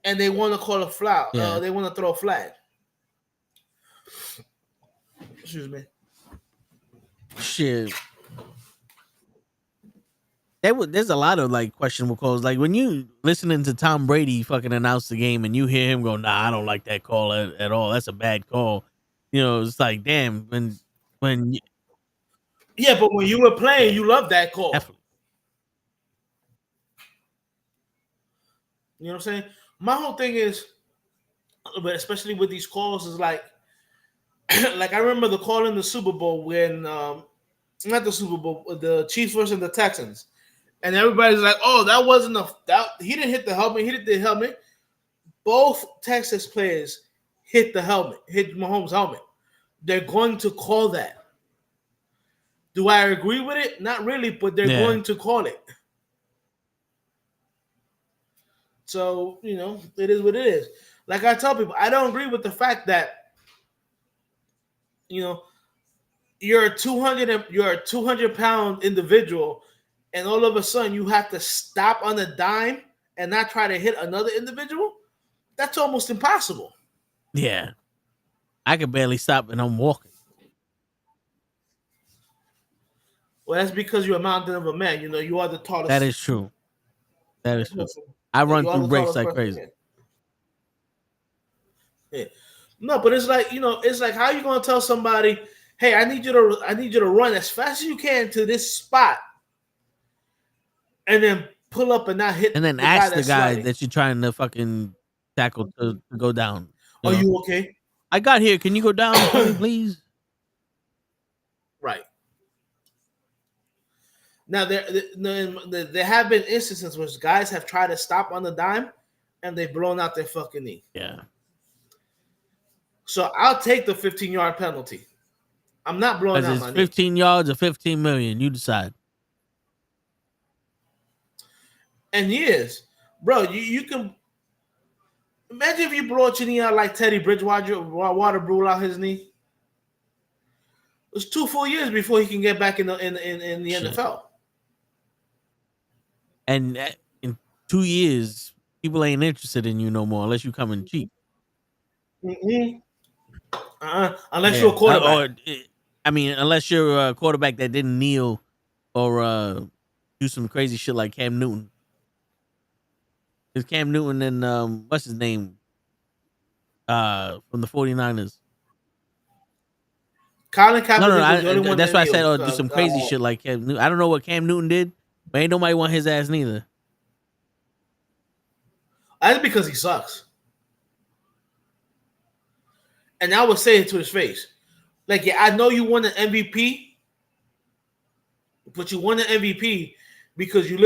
and they want to call a foul. Yeah. They want to throw a flag. Excuse me. Shit. There's a lot of like questionable calls. Like when you listening to Tom Brady fucking announce the game and you hear him go, "Nah, I don't like that call at all. That's a bad call." It's like, damn. When Yeah, but when you were playing, you loved that call. definitely. You know what I'm saying? My whole thing is, but especially with these calls, is like, like I remember the call in the Super Bowl when, not the Super Bowl, the Chiefs versus the Texans, and everybody's like, "Oh, that wasn't he didn't hit the helmet. He hit the helmet." Both Texas players hit the helmet, hit Mahomes' helmet. They're going to call that. Do I agree with it? Not really, but they're going to call it. So, it is what it is. Like I tell people, I don't agree with the fact that, you're a 200-pound individual, and all of a sudden you have to stop on a dime and not try to hit another individual. That's almost impossible. Yeah. I could barely stop and I'm walking. Well, that's because you're a mountain of a man. You are the tallest. That is true. I run through breaks like crazy. Yeah. No, but it's like, it's like, how are you going to tell somebody, "Hey, I need you to run as fast as you can to this spot," and then pull up and not hit, and then ask the guy that you're trying to fucking tackle to go down. Are you okay? I got here. Can you go down for me, please? Right. Now, there have been instances where guys have tried to stop on the dime, and they've blown out their fucking knee. Yeah. So I'll take the 15-yard penalty. I'm not blowing out my knee. 15 yards or 15 million. You decide. And years, bro, you can imagine if you blow your knee out like Teddy Bridgewater blew out his knee. It's 2 full years before he can get back in the NFL. And in 2 years, people ain't interested in you no more unless you come in cheap. Mm-hmm. Unless you're a quarterback. Unless you're a quarterback that didn't kneel or do some crazy shit like Cam Newton. Because Cam Newton and what's his name? From the 49ers. Colin Kaepernick. No, that's why I said do some crazy shit like Cam Newton. I don't know what Cam Newton did, but ain't nobody want his ass neither. That's because he sucks. And I would say it to his face. Like, yeah, I know you won an MVP, but you won an MVP because you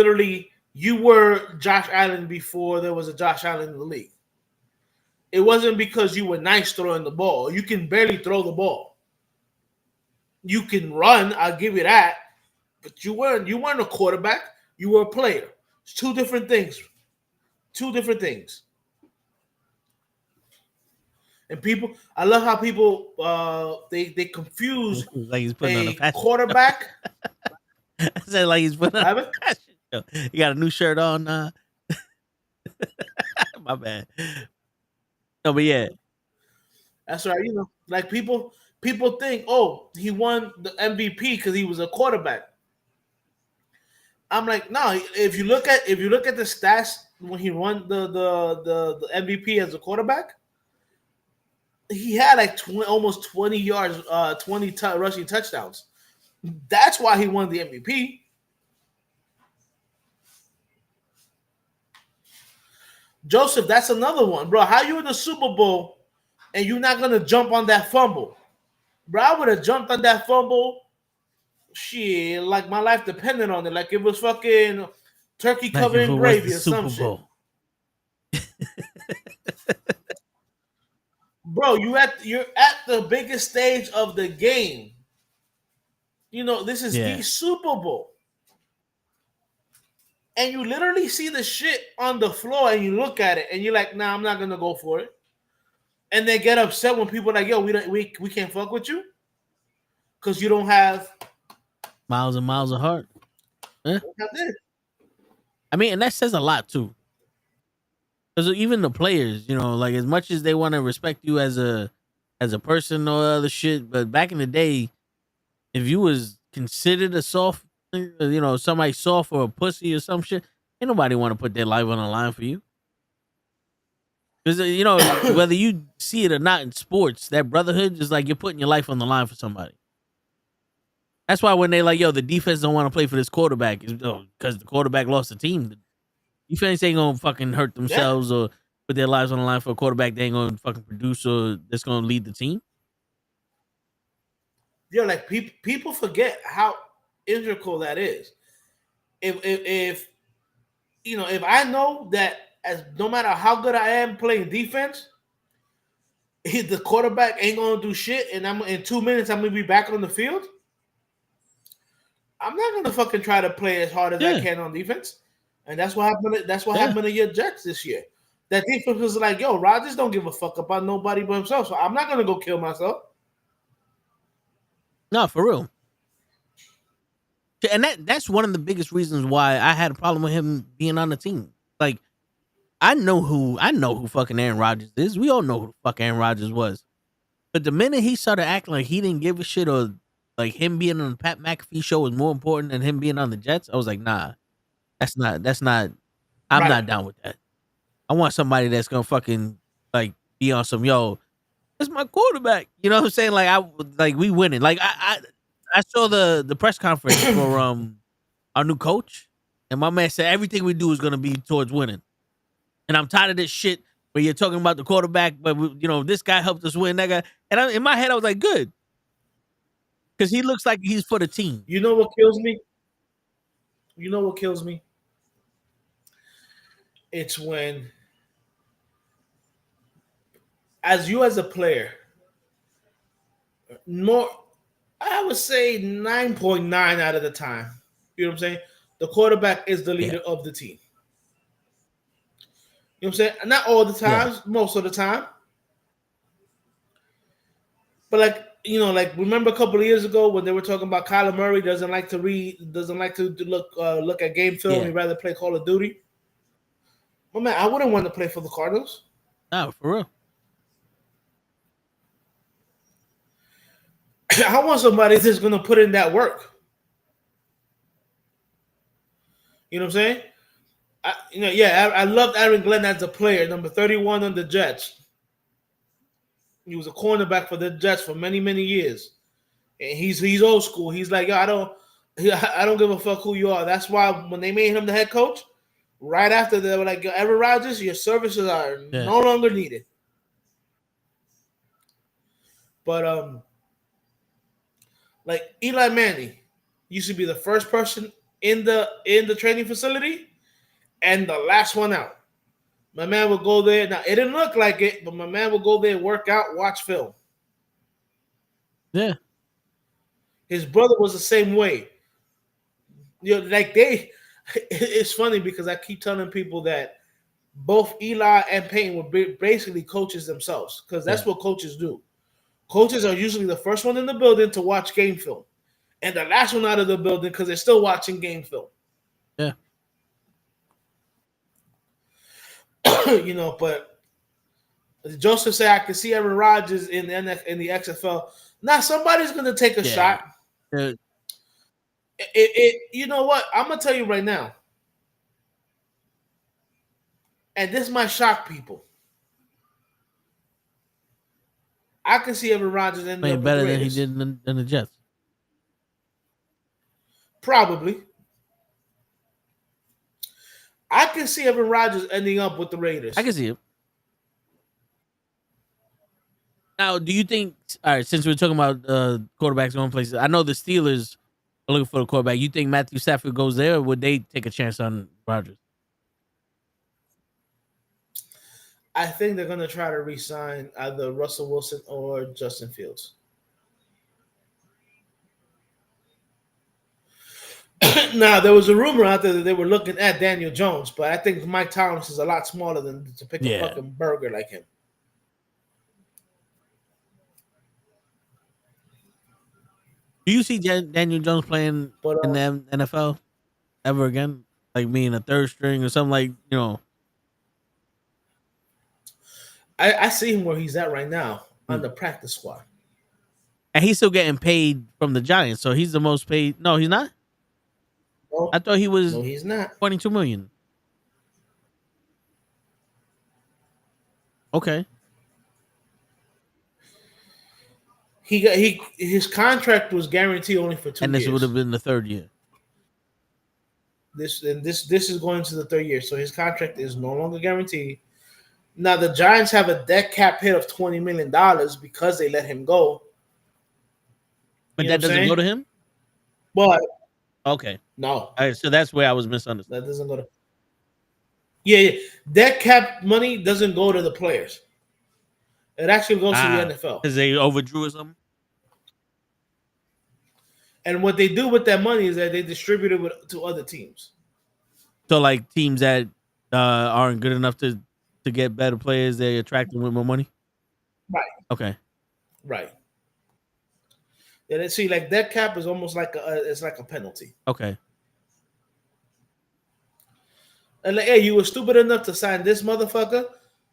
were Josh Allen before there was a Josh Allen in the league. It wasn't because you were nice throwing the ball. You can barely throw the ball. You can run, I'll give you that, but you weren't a quarterback. You were a player. It's two different things. And I love how people they confuse like he's putting on a quarterback. I said like he's putting on a fashion show. You got a new shirt on. My bad. No, but yeah, that's right. Like people think, oh, he won the MVP because he was a quarterback. I'm like, no. If you look at the stats when he won the MVP as a quarterback, he had like almost 20 yards, 20 rushing touchdowns. That's why he won the MVP. Joseph, that's another one, bro. How you in the Super Bowl and you're not gonna jump on that fumble, bro? I would have jumped on that fumble. Shit, like my life depended on it. Like it was fucking turkey covered in gravy or some shit. Bro, you're at the biggest stage of the game. This is the Super Bowl. And you literally see the shit on the floor and you look at it and you're like, nah, I'm not gonna go for it. And they get upset when people are like, yo, we can't fuck with you because you don't have miles and miles of heart. Yeah. I mean, and that says a lot too. Because even the players, like as much as they want to respect you as a person or other shit, but back in the day, if you was considered a soft, somebody soft or a pussy or some shit, ain't nobody want to put their life on the line for you. Because whether you see it or not in sports, that brotherhood is like you're putting your life on the line for somebody. That's why when they like, yo, the defense don't want to play for this quarterback, because the quarterback lost the team. The defense ain't gonna fucking hurt themselves or put their lives on the line for a quarterback they ain't gonna fucking produce or that's gonna lead the team. Yeah, like people forget how integral that is. If I know that as no matter how good I am playing defense, if the quarterback ain't gonna do shit, and I'm in 2 minutes I'm gonna be back on the field. I'm not gonna fucking try to play as hard as I can on defense, and that's what happened. That's what happened to your Jets this year. That defense was like, "Yo, Rodgers don't give a fuck about nobody but himself, so I'm not gonna go kill myself." No, for real. And that's one of the biggest reasons why I had a problem with him being on the team. Like, I know who fucking Aaron Rodgers is. We all know who the fuck Aaron Rodgers was. But the minute he started acting like he didn't give a shit or like him being on the Pat McAfee show was more important than him being on the Jets, I was like, nah, that's not, I'm not down with that. I want somebody that's going to fucking like be on some, yo, that's my quarterback. You know what I'm saying? Like we winning. Like I saw the press conference for our new coach, and my man said everything we do is gonna be towards winning. And I'm tired of this shit where you're talking about the quarterback, but this guy helped us win. That guy, and in my head I was like, good, because he looks like he's for the team. You know what kills me? It's when, as a player, I would say 9.9 out of the time, you know what I'm saying? The quarterback is the leader of the team. You know what I'm saying? Not all the times, most of the time. But remember a couple of years ago when they were talking about Kyler Murray doesn't like to look at game film, he'd rather play Call of Duty. Well, man, I wouldn't want to play for the Cardinals. No, for real. I want somebody that's going to put in that work. You know what I'm saying? I loved Aaron Glenn as a player, number 31 on the Jets. He was a cornerback for the Jets for many, many years. And he's old school. He's like, yo, I don't give a fuck who you are. That's why when they made him the head coach, right after they were like, yo, Aaron Rodgers, your services are no longer needed. But like Eli Manning used to be the first person in the training facility and the last one out. My man would go there. Now, it didn't look like it, but my man would go there, work out, watch film. Yeah. His brother was the same way. It's funny because I keep telling people that both Eli and Peyton were basically coaches themselves because that's what coaches do. Coaches are usually the first one in the building to watch game film and the last one out of the building because they're still watching game film. Yeah. But Joseph said I can see Aaron Rodgers in the XFL. Now somebody's going to take a shot. You know what? I'm going to tell you right now. And this might shock people. I can see Aaron Rodgers in playing better than he did in the Jets. Probably. I can see Aaron Rodgers ending up with the Raiders. I can see it. Now, do you think, all right, since we're talking about quarterbacks going places, I know the Steelers are looking for a quarterback. You think Matthew Stafford goes there, or would they take a chance on Rodgers? I think they're going to try to re-sign either Russell Wilson or Justin Fields. Now there was a rumor out there that they were looking at Daniel Jones, but I think Mike Thomas is a lot smaller than to pick a fucking burger like him. Do you see Daniel Jones playing in the NFL ever again? Like being a third string or something like, you know? I see him where he's at right now on the practice squad. And he's still getting paid from the Giants, so he's the most paid. No, he's not? No, I thought he was. No, he's not. 22 million. Okay. His contract was guaranteed only for 2 years. And this would have been the third year. This is going to the third year, so his contract is no longer guaranteed. Now the Giants have a dead cap hit of $20 million because they let him go. But that doesn't go to him? But okay. No. All right, so that's where I was misunderstood. That doesn't go to. Yeah. That cap money doesn't go to the players. It actually goes to the NFL. Because they overdrew or something? And what they do with that money is that they distribute it to other teams. So like teams that aren't good enough to get better players, they attract them with more money? Right. Okay. Right. Yeah, see, like that cap is almost like it's like a penalty. Okay. And like, hey, you were stupid enough to sign this motherfucker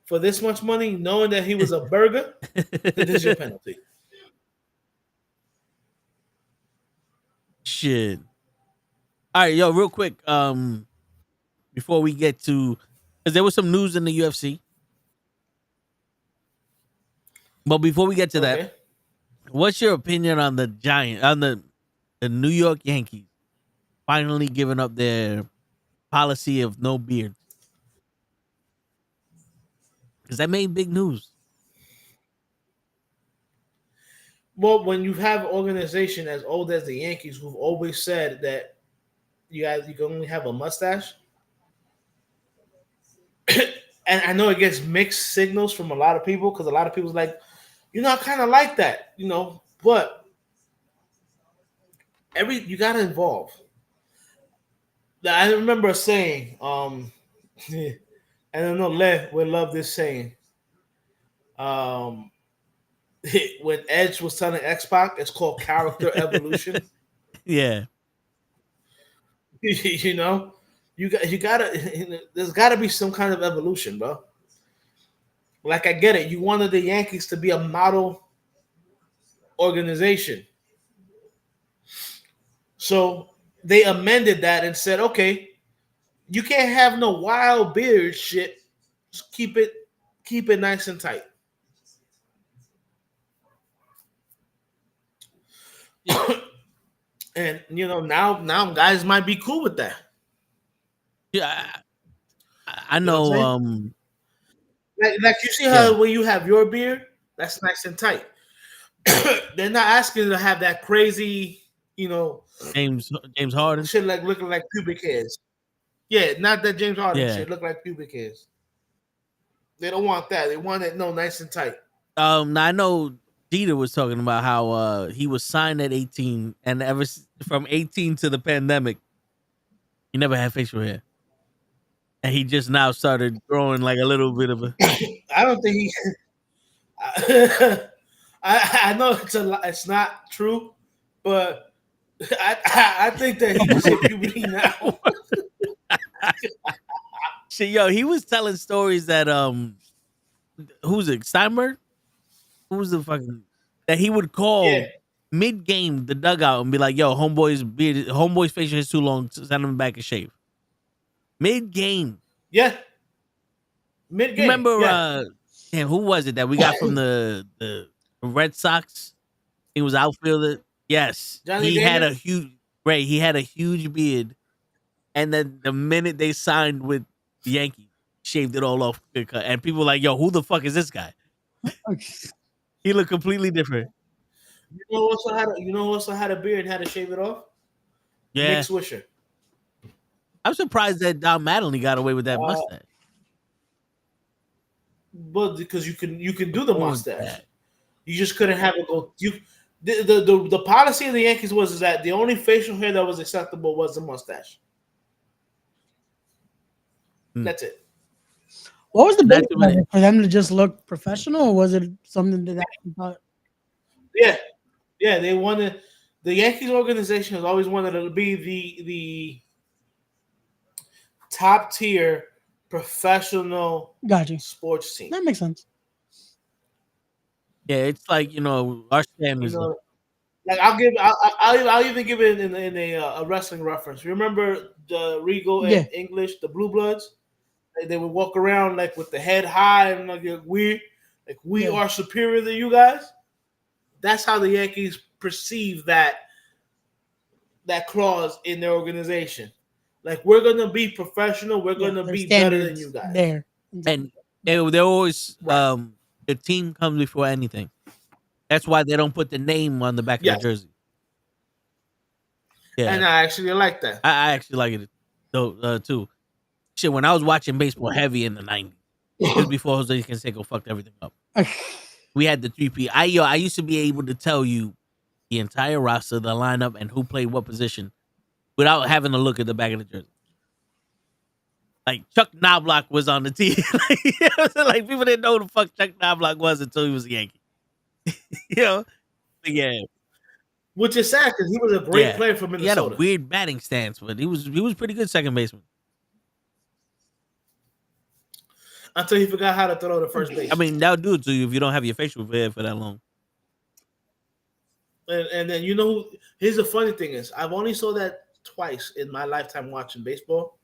for this much money, knowing that he was a burger. This is your penalty. Shit. All right, yo, real quick. Before we get to, because there was some news in the UFC. But before we get to that, what's your opinion on the New York Yankees finally giving up their policy of no beard? Because that made big news. Well, when you have an organization as old as the Yankees, who've always said that you can only have a mustache, and I know it gets mixed signals from a lot of people because a lot of people's like, I kind of like that, but you got to involve. I remember a saying, and I know Le would love this saying. When Edge was telling X-Pac, it's called character evolution. Yeah. You gotta. There's got to be some kind of evolution, bro. Like I get it. You wanted the Yankees to be a model organization, so they amended that and said, "Okay, you can't have no wild beard shit. Just keep it nice and tight." And now guys might be cool with that. Yeah, I know. Like you see how when you have your beard, that's nice and tight. They're not asking you to have that crazy, James Harden shit like looking like pubic hairs. Yeah, not that James Harden shit look like pubic hairs. They don't want that. They want it nice and tight. Now I know Jeter was talking about how he was signed at 18, and ever from 18 to the pandemic, he never had facial hair, and he just now started growing like a little bit of a. I don't think he. I know it's not true, but I think that he's in puberty now. Shit, yo, he was telling stories that who's it? Steinberg? Who's the fucking that he would call mid-game the dugout and be like, "Yo, homeboy's facial is too long. Send him back and shave." Mid-game. Yeah. Mid-game. Remember, who was it that we got from the Red Sox? He was outfielder. Yes, Johnny he Damon? had a huge He had a huge beard, and then the minute they signed with the Yankees, shaved it all off, and people were like, "Yo, who the fuck is this guy?" He looked completely different. You know who also had a beard and had to shave it off? Yeah. Nick Swisher. I'm surprised that Don Mattingly got away with that mustache. But because you can do the mustache. You just couldn't have it go. The policy of the Yankees was is that the only facial hair that was acceptable was the mustache. That's it. What was the benefit of it? For them to just look professional, or was it something that they thought? Yeah, they wanted the Yankees organization has always wanted to be the top tier professional sports team. That makes sense. Yeah, it's like our standards. Like I'll even give it in a wrestling reference. Remember the Regal and English, the Blue Bloods? They would walk around like with the head high and like we are superior to you guys. That's how the Yankees perceive that clause in their organization. Like, we're gonna be professional. We're gonna be better than you guys. There, and they're always the team comes before anything. That's why they don't put the name on the back of the jersey. Yeah, and I actually like that. I actually like it though too. Shit, when I was watching baseball heavy in the '90s, just before Jose Canseco fucked everything up, we had the 3P. I used to be able to tell you the entire roster, the lineup, and who played what position without having to look at the back of the jersey. Like Chuck Knobloch was on the team. Like people didn't know who the fuck Chuck Knobloch was until he was a Yankee. Yeah. Which is sad because he was a great player for Minnesota. He had a weird batting stance, but he was pretty good second baseman. Until he forgot how to throw the first base. I mean, that'll do it to you if you don't have your facial hair for that long. And then here's the funny thing is I've only saw that twice in my lifetime watching baseball,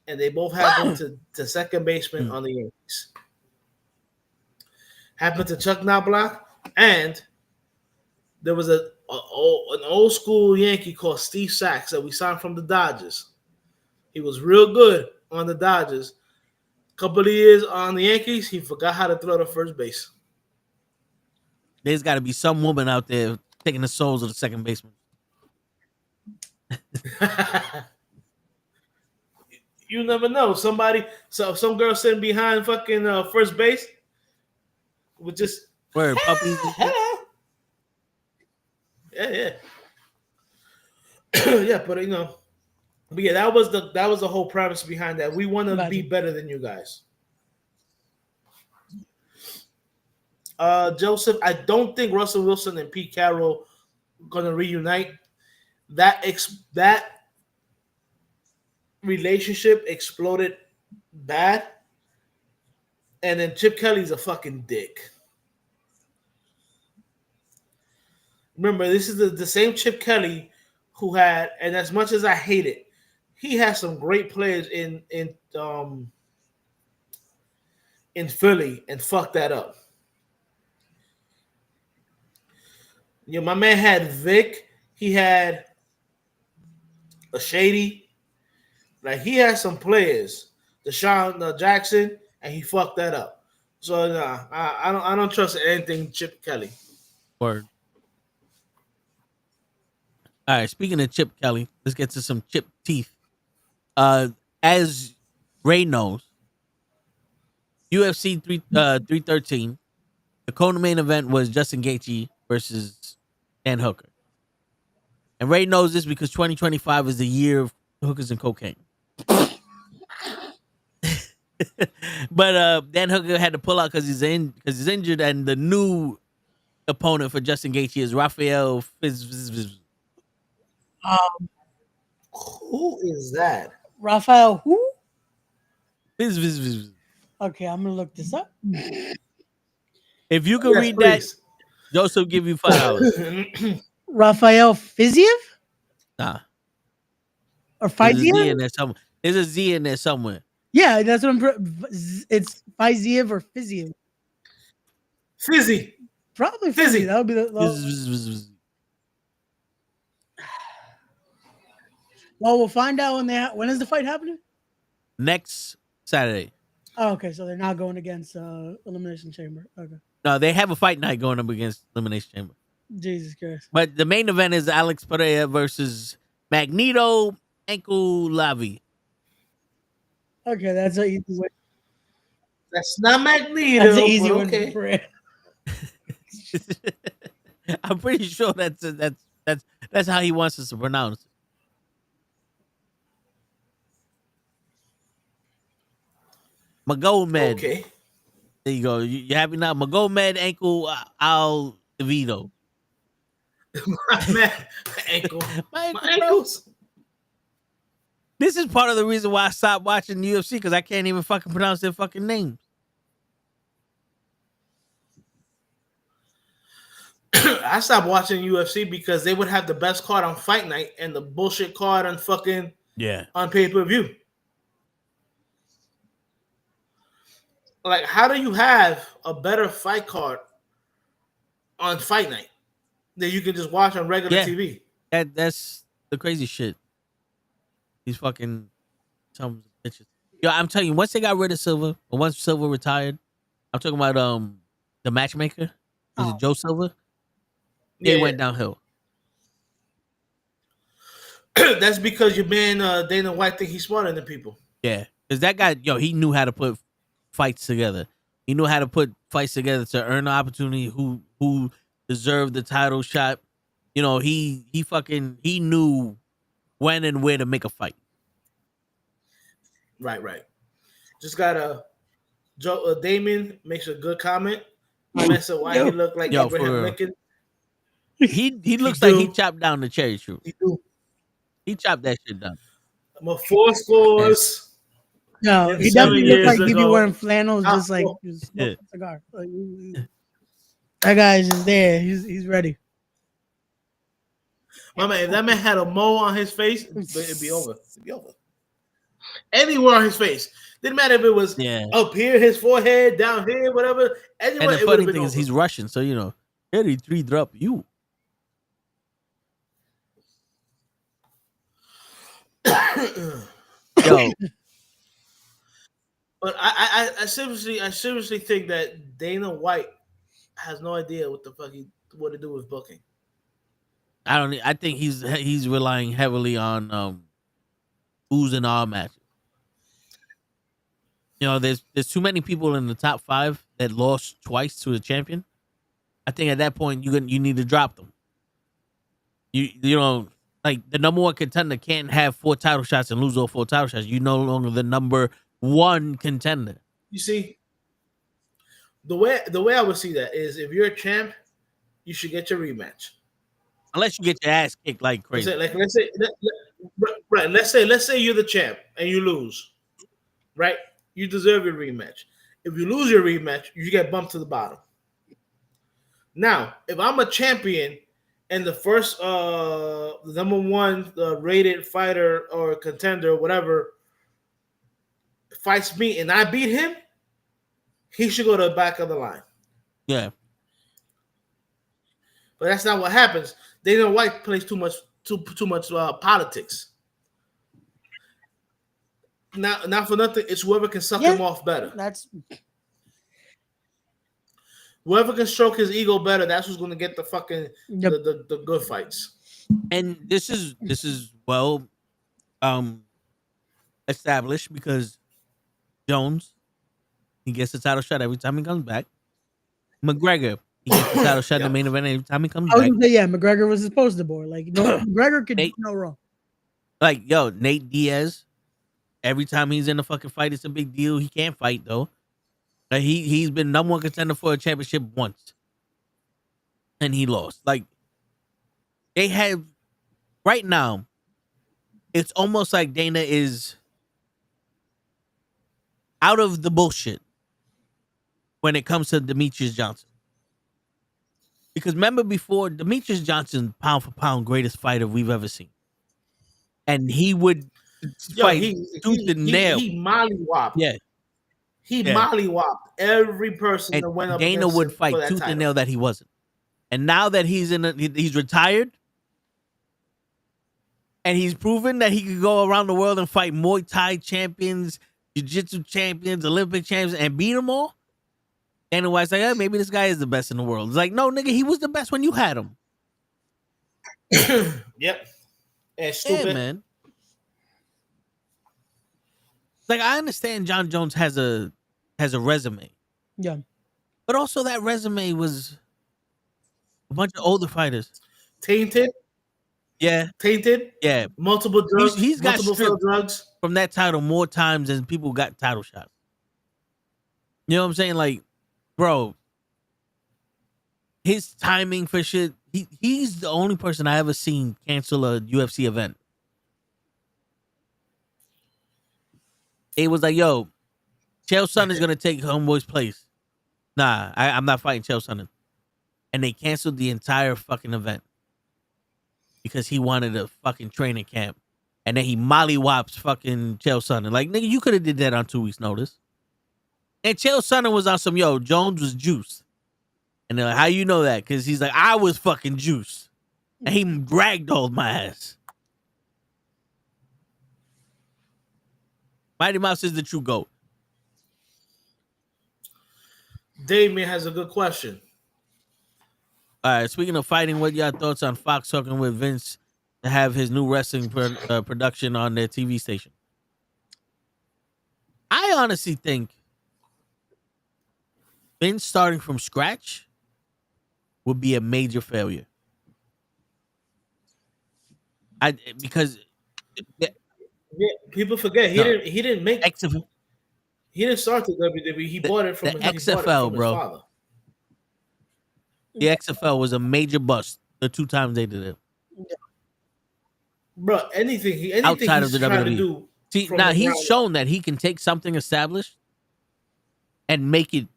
and they both happened to second baseman on the Yankees. Happened to Chuck Knobloch, and there was an old school Yankee called Steve Sachs that we signed from the Dodgers. He was real good on the Dodgers. Couple of years on the Yankees, he forgot how to throw the first base. There's got to be some woman out there taking the souls of the second baseman. You never know. Some girl sitting behind fucking first base with just puppies. Yeah. Yeah, but but yeah, that was the whole premise behind that. We want to be better than you guys. Joseph, I don't think Russell Wilson and Pete Carroll are gonna reunite. That relationship exploded bad, and then Chip Kelly's a fucking dick. Remember, this is the same Chip Kelly who had, and as much as I hate it, he has some great players in Philly and fucked that up. My man had Vic. He had a Shady. Like, he had some players, Deshaun Jackson, and he fucked that up. So I don't trust anything Chip Kelly. Word. All right, speaking of Chip Kelly, let's get to some Chip teeth. As Ray knows, UFC 313, the co-main event was Justin Gaethje versus Dan Hooker. And Ray knows this because 2025 is the year of hookers and cocaine. But Dan Hooker had to pull out because he's injured, and the new opponent for Justin Gaethje is Rafael Fizz. Who is that? Rafael who? Fizz. Okay, I'm gonna look this up. If you can read please. that, Joseph will give you $5. Rafael Fiziev? Nah. Or Fiziev? There's a Z in there somewhere. Yeah, that's what it's Fiziev or Fiziev. Fizzy. Probably Fizzy. That would be the. Well, we'll find out when is the fight happening? Next Saturday. Oh, okay, so they're not going against Elimination Chamber. Okay. No, they have a fight night going up against Elimination Chamber. Jesus Christ. But the main event is Alex Pereira versus Magneto Ankalavi. Okay, that's an easy way. That's not Magneto. That's an easy one. Okay. I'm pretty sure that's how he wants us to pronounce it. Magomed. Okay. There you go. You happy now? Magomed ankle al Vito. My ankle. My My ankle, bro. ankles. This is part of the reason why I stopped watching UFC because I can't even fucking pronounce their fucking names. I stopped watching UFC because they would have the best card on fight night and the bullshit card on fucking on pay-per-view. Like, how do you have a better fight card on fight night that you can just watch on regular TV? That's the crazy shit. These fucking some bitches. Yo, I'm telling you, once they got rid of Silva, or once Silva retired, I'm talking about the matchmaker. Is it Joe Silva? They went downhill. That's because your man Dana White think he's smarter than people. Yeah, because that guy, he knew how to put fights together. He knew how to put fights together to earn the opportunity. Who deserved the title shot? He knew when and where to make a fight. Right. Just got Damien makes a good comment. Mess up why he looked like Abraham Lincoln. He looks like he chopped down the cherry tree. He chopped that shit down. I'm a 4 scores. No, he definitely looked like he be wearing flannels, just like smoking a cigar. Like, that guy's just there. He's ready. My man, if that man had a mole on his face, it'd be over. It'd be over. Anywhere on his face. Didn't matter if it was up here, his forehead, down here, whatever. Anywhere, and the funny thing is he's Russian, so 33 drop you. Yo. But I seriously think that Dana White has no idea what the fuck what to do with booking. I think he's relying heavily on who's in our matches. There's too many people in the top 5 that lost twice to the champion. I think at that point you need to drop them. Like the number 1 contender can't have 4 title shots and lose all 4 title shots. You're no longer the number 1 contender. You see, the way I would see that is if you're a champ, you should get your rematch. Unless you get your ass kicked like crazy. Let's say you're the champ and you lose, right? You deserve your rematch. If you lose your rematch, you get bumped to the bottom. Now, if I'm a champion and the first the number 1 rated fighter or contender or whatever fights me and I beat him, he should go to the back of the line. Yeah. But that's not what happens. Dana White plays too much politics. Not for nothing. It's whoever can suck him off better. Whoever can stroke his ego better. That's who's going to get the fucking the good fights. And this is well established because Jones, he gets the title shot every time he comes back. McGregor, he gets the title shot in the main event every time he comes back. I was gonna say, McGregor was the poster boy. Like, McGregor could do no wrong. Like, Nate Diaz, every time he's in a fucking fight, it's a big deal. He can't fight though. Like, he's been number 1 contender for a championship once, and he lost. Like, they have right now. It's almost like Dana is out of the bullshit when it comes to Demetrius Johnson. Because remember before, Demetrius Johnson, pound for pound, greatest fighter we've ever seen. And he would fight tooth and nail. He mollywopped. Yeah. He mollywopped every person and that went up Dana would fight tooth and nail that he wasn't. And now that he's retired, and he's proven that he could go around the world and fight Muay Thai champions, Jiu-Jitsu champions, Olympic champions, and beat them all. Dana White's like, maybe this guy is the best in the world. It's like, no, nigga, he was the best when you had him. Yep. And stupid. Yeah, man. Like, I understand John Jones has a resume. Yeah. But also that resume was A bunch of older fighters. Tainted. Yeah. Yeah. Multiple drugs. He's got multiple failed drugs from that title more times than people got title shots. You know what I'm saying? Like, bro, his timing for shit. He's the only person I ever seen cancel a UFC event. It was like, yo, Chael Sonnen gonna take Homeboy's place. Nah, I'm not fighting Chael Sonnen. And they canceled the entire fucking event because he wanted a fucking training camp. And then he mollywops fucking Chael Sonnen. Like, nigga, you could have did that on 2 weeks' notice. And Chael Sonnen was on some, yo, Jones was juiced. And they're like, how you know that? Because he's like, I was fucking juiced. And he ragdolled my ass. Mighty Mouse is the true GOAT. Damien has a good question. All right, speaking of fighting, what y'all thoughts on Fox talking with Vince to have his new wrestling production on their TV station? I honestly think Vince starting from scratch would be a major failure. Because people forget he didn't make XFL. He didn't start the WWE. He bought it from the XFL, bro. His father. The XFL was a major bust the 2 times they did it. Bro, anything outside he's of the trying WWE. to do. See, now he's shown that he can take something established and make it.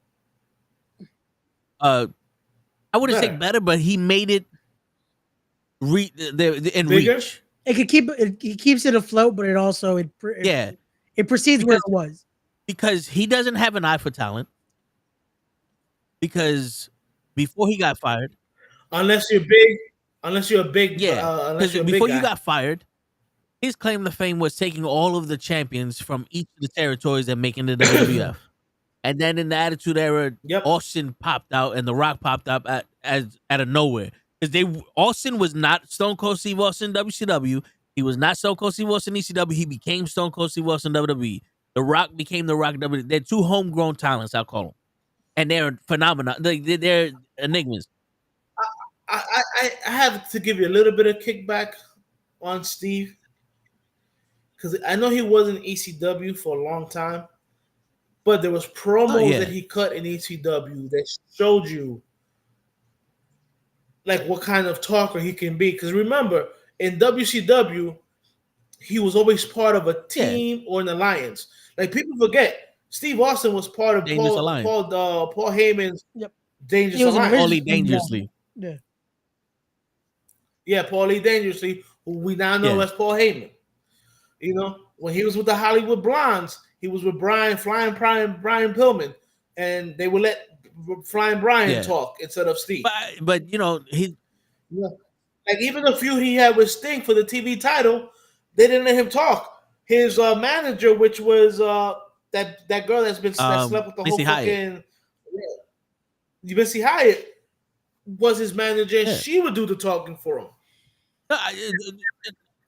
I wouldn't say better, but he made it in bigger? reach. It could he keeps it afloat, but it also it proceeds where it was. Because he doesn't have an eye for talent. Because before he got fired, unless you're a big, yeah. Because before you got fired, his claim to fame was taking all of the champions from each of the territories and making the WWF. And then in the Attitude Era, Austin popped out and The Rock popped up out of nowhere. Because Austin was not Stone Cold Steve Austin WCW. He was not Stone Cold Steve Austin ECW. He became Stone Cold Steve Austin WWE. The Rock became The Rock WWE. They're 2 homegrown talents, I'll call them. And they're phenomenal. They're enigmas. I have to give you a little bit of kickback on Steve. Because I know he was in ECW for a long time. But there was promos that he cut in ECW that showed you like what kind of talker he can be. Because remember, in WCW, he was always part of a team or an alliance. Like people forget, Steve Austin was part of Paul Heyman's Dangerous Alliance. Paulie Dangerously. Yeah, Paulie Dangerously, who we now know as Paul Heyman. You know, when he was with the Hollywood Blondes, he was with Brian Pillman, and they would let Flying Brian talk instead of Steve. But you know, like even the feud he had with Sting for the TV title, they didn't let him talk. His manager, which was that girl that slept with the Missy whole fucking Missy Hyatt, was his manager, and she would do the talking for him.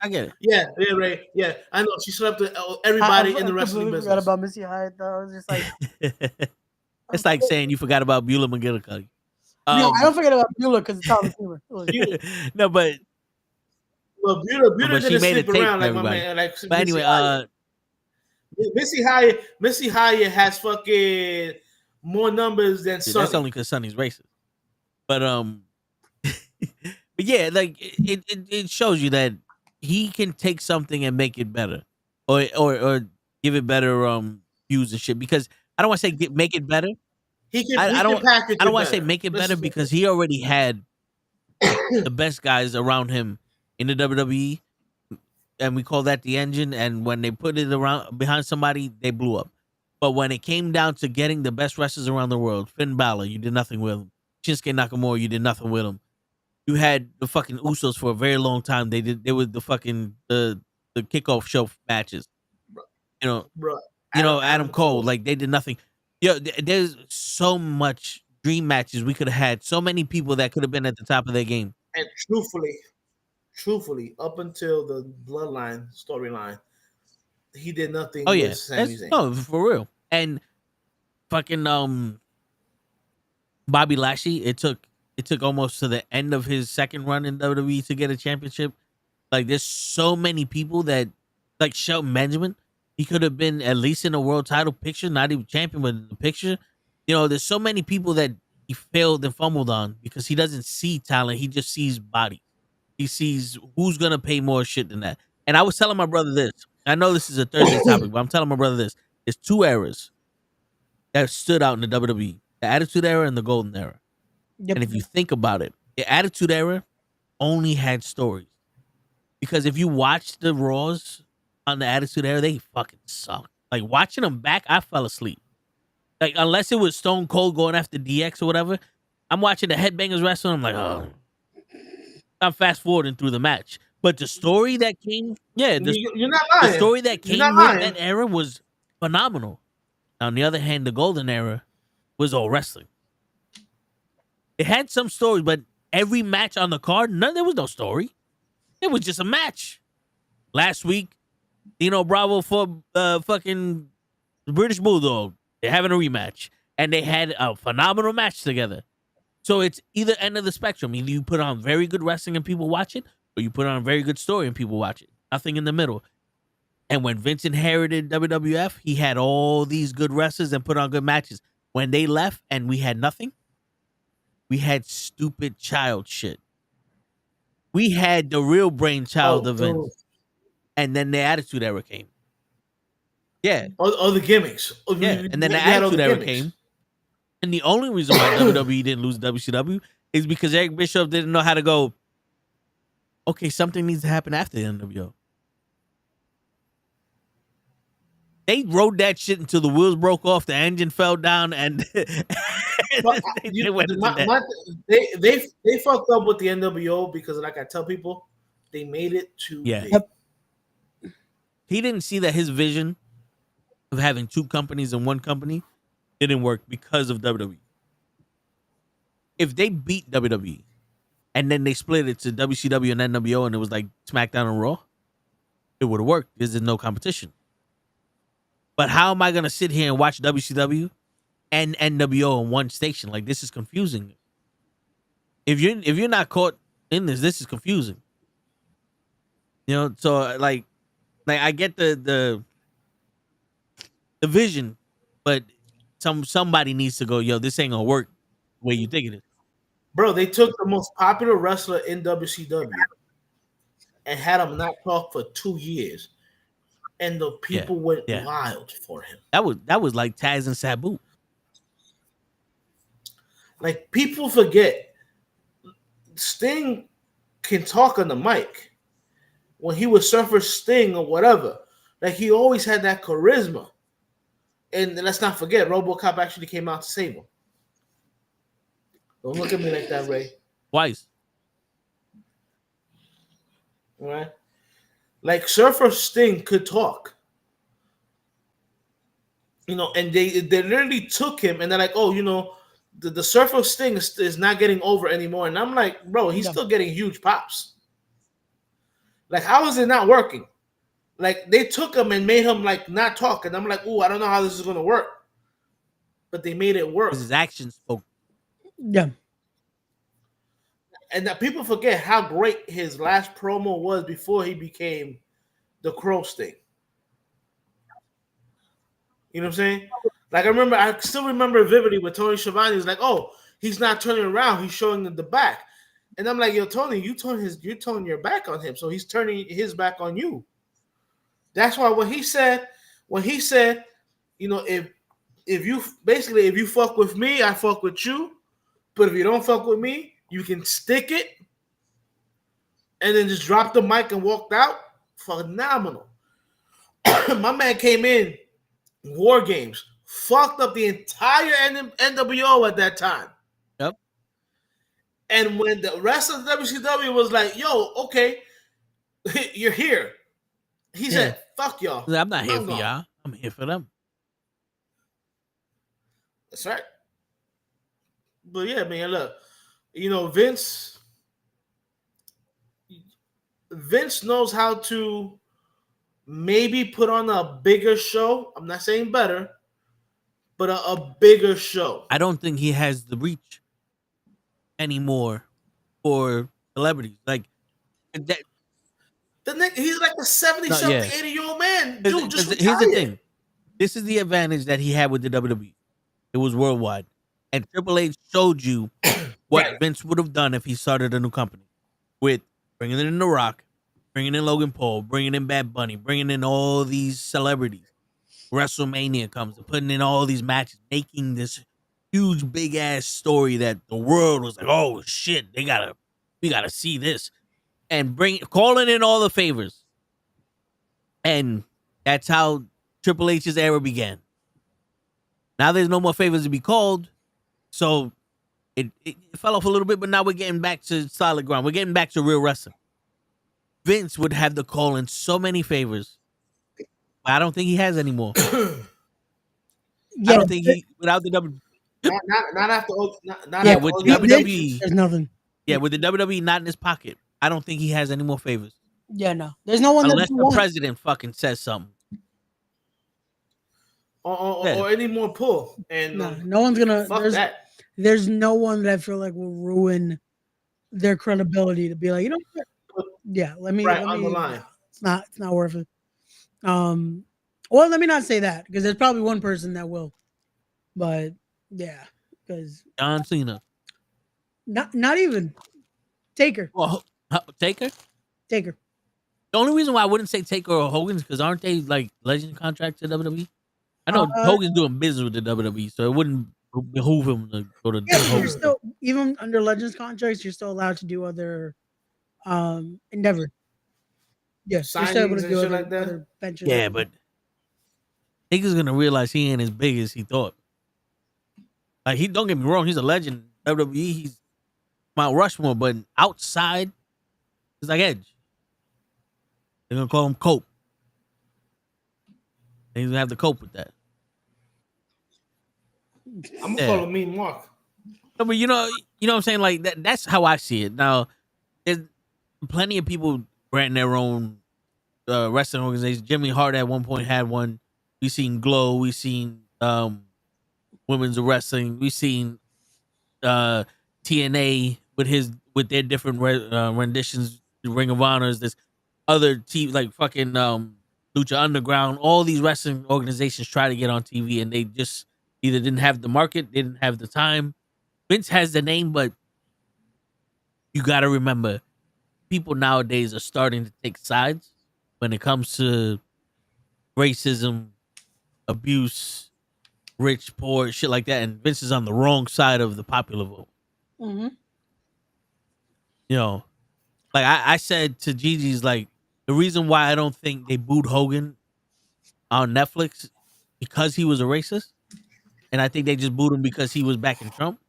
I get it. Yeah, right. Yeah, I know. She slept with everybody in the wrestling business. I forgot about Missy Hyatt, though. I was just like... It's like saying you forgot about Beulah McGillicuddy. No, I don't forget about Beulah because it's Tommy Steamer. No, but... Well, Beulah didn't sleep around like my man. Like, but anyway, Missy Hyatt has fucking more numbers than Sonny. That's only because Sonny's racist. But but yeah, like it shows you that he can take something and make it better, or give it better views and shit. Because I don't want to say make it better. I don't want to say make it better because he already had the best guys around him in the WWE, and we call that the engine. And when they put it around behind somebody, they blew up. But when it came down to getting the best wrestlers around the world, Finn Balor, you did nothing with him. Shinsuke Nakamura, you did nothing with him. You had the fucking Usos for a very long time. They were the fucking the kickoff show matches. You know, Adam Cole, like they did nothing. There's so much dream matches we could have had. So many people that could have been at the top of their game. And truthfully, up until the Bloodline storyline, he did nothing. Oh yeah, with Sami Zayn. No, for real. And fucking Bobby Lashley, it took it took almost to the end of his second run in WWE to get a championship. Like, there's so many people that, like Shelton Benjamin, he could have been at least in a world title picture, not even champion, but in the picture. You know, there's so many people that he failed and fumbled on because he doesn't see talent. He just sees body. He sees who's going to pay more shit than that. And I was telling my brother this. I know this is a Thursday topic, but I'm telling my brother this. There's 2 eras that stood out in the WWE. The Attitude Era and the Golden Era. Yep. And if you think about it, the Attitude Era only had stories. Because if you watch the Raws on the Attitude Era, they fucking suck. Like, watching them back, I fell asleep. Like, unless it was Stone Cold going after DX or whatever, I'm watching the Headbangers wrestle, I'm like, oh. I'm fast forwarding through the match. But the story that came, You're not lying. the story that came with lying. that era was phenomenal. On the other hand, the Golden Era was all wrestling. It had some stories, but every match on the card, there was no story. It was just a match. Last week, Dino Bravo for fucking British Bulldog. They're having a rematch. And they had a phenomenal match together. So it's either end of the spectrum. Either you put on very good wrestling and people watch it, or you put on a very good story and people watch it. Nothing in the middle. And when Vince inherited WWF, he had all these good wrestlers and put on good matches. When they left and we had nothing, we had stupid child shit. We had the real brainchild of Vince. And then the Attitude Era came. Yeah. All the gimmicks. Yeah. And then the Attitude Era came. And the only reason why WWE didn't lose WCW is because Eric Bischoff didn't know how to go, okay, something needs to happen after the NWO. They rode that shit until the wheels broke off, the engine fell down, and they fucked up with the NWO because, like I tell people, they made it too big. He didn't see that his vision of having 2 companies in one company didn't work because of WWE. If they beat WWE and then they split it to WCW and NWO and it was like SmackDown and Raw, it would have worked because there's no competition. But how am I going to sit here and watch WCW and NWO on one station? Like, this is confusing. If you're not caught in this is confusing. You know, so like I get the vision, but somebody needs to go, yo, this ain't gonna work the way you think it is. Bro, they took the most popular wrestler in WCW and had him not talk for 2 years. And the people went wild for him. That was like Taz and Sabu. Like, people forget Sting can talk on the mic. When he was Surfer Sting or whatever, like, he always had that charisma. And let's not forget, RoboCop actually came out to save him. Don't look at me like that, Ray. Twice. All right? Like, Surfer Sting could talk. You know, and they literally took him, and they're like, oh, you know, the Surfer Sting is not getting over anymore. And I'm like, bro, he's still getting huge pops. Like, how is it not working? Like, they took him and made him, like, not talk. And I'm like, ooh, I don't know how this is going to work. But they made it work. His actions spoke. Yeah. And that people forget how great his last promo was before he became the Crow Sting. You know what I'm saying? Like, I still remember vividly with Tony Schiavone. He's like, oh, he's not turning around. He's showing the back. And I'm like, yo, Tony, you're turning your back on him. So he's turning his back on you. That's why when he said, you know, if you fuck with me, I fuck with you. But if you don't fuck with me, you can stick it and then just drop the mic and walked out. Phenomenal. My man came in, War Games, fucked up the entire NWO at that time. Yep. And when the rest of the WCW was like, yo, okay, you're here. He said, fuck y'all. I'm not here for y'all. I'm here for them. That's right. But yeah, man, look, you know, Vince knows how to maybe put on a bigger show. I'm not saying better, but a bigger show. I don't think he has the reach. anymore for celebrities. Like that. He's like a 70-something, 80-year-old man. Dude, just retire. Here's the thing. This is the advantage that he had with the WWE. It was worldwide. And Triple H showed you what Vince would have done if he started a new company. With bringing in The Rock, bringing in Logan Paul, bringing in Bad Bunny, bringing in all these celebrities. WrestleMania comes, putting in all these matches, making this huge, big-ass story that the world was like, oh, shit, we gotta see this. And calling in all the favors. And that's how Triple H's era began. Now there's no more favors to be called. So it fell off a little bit, but now we're getting back to solid ground. We're getting back to real wrestling. Vince would have to call in so many favors. But I don't think he has anymore. I don't think without the WWE. Not after with WWE. There's nothing. Yeah, with the WWE not in his pocket, I don't think he has any more favors. Yeah, no. There's no one unless the president fucking says something. Or any more pull. And no one's gonna. There's no one that I feel like will ruin their credibility to be like, you know what? Yeah, let me on the line. It's not worth it. Well, let me not say that because there's probably one person that will. But yeah, because John Cena. Not even Taker. Well, Taker. The only reason why I wouldn't say Taker or Hogan is because aren't they like legend contracts to WWE? I know Hogan's doing business with the WWE, so it wouldn't behoove him to go to Hogan. Still, even under Legends contracts, you're still allowed to do other endeavor. Yes, you're still able to do other ventures. Yeah, but Taker's gonna realize he ain't as big as he thought. Like don't get me wrong, he's a legend. WWE, he's Mount Rushmore, but outside, he's like Edge. They're gonna call him Cope. He's gonna have to cope with that. I'm gonna call him Mean Mark. No, but you know what I'm saying? Like that's how I see it. Now, there's plenty of people branding their own wrestling organizations. Jimmy Hart at one point had one. We seen Glow. We seen Women's Wrestling. We seen TNA with their different renditions. The Ring of Honors. There's other teams like fucking Lucha Underground. All these wrestling organizations try to get on TV, and they just either didn't have the market, didn't have the time. Vince has the name, but you got to remember, people nowadays are starting to take sides when it comes to racism, abuse, rich, poor, shit like that. And Vince is on the wrong side of the popular vote. Mm-hmm. You know, like I said to Gigi's, like, the reason why I don't think they booed Hogan on Netflix because he was a racist, and I think they just booed him because he was backing Trump,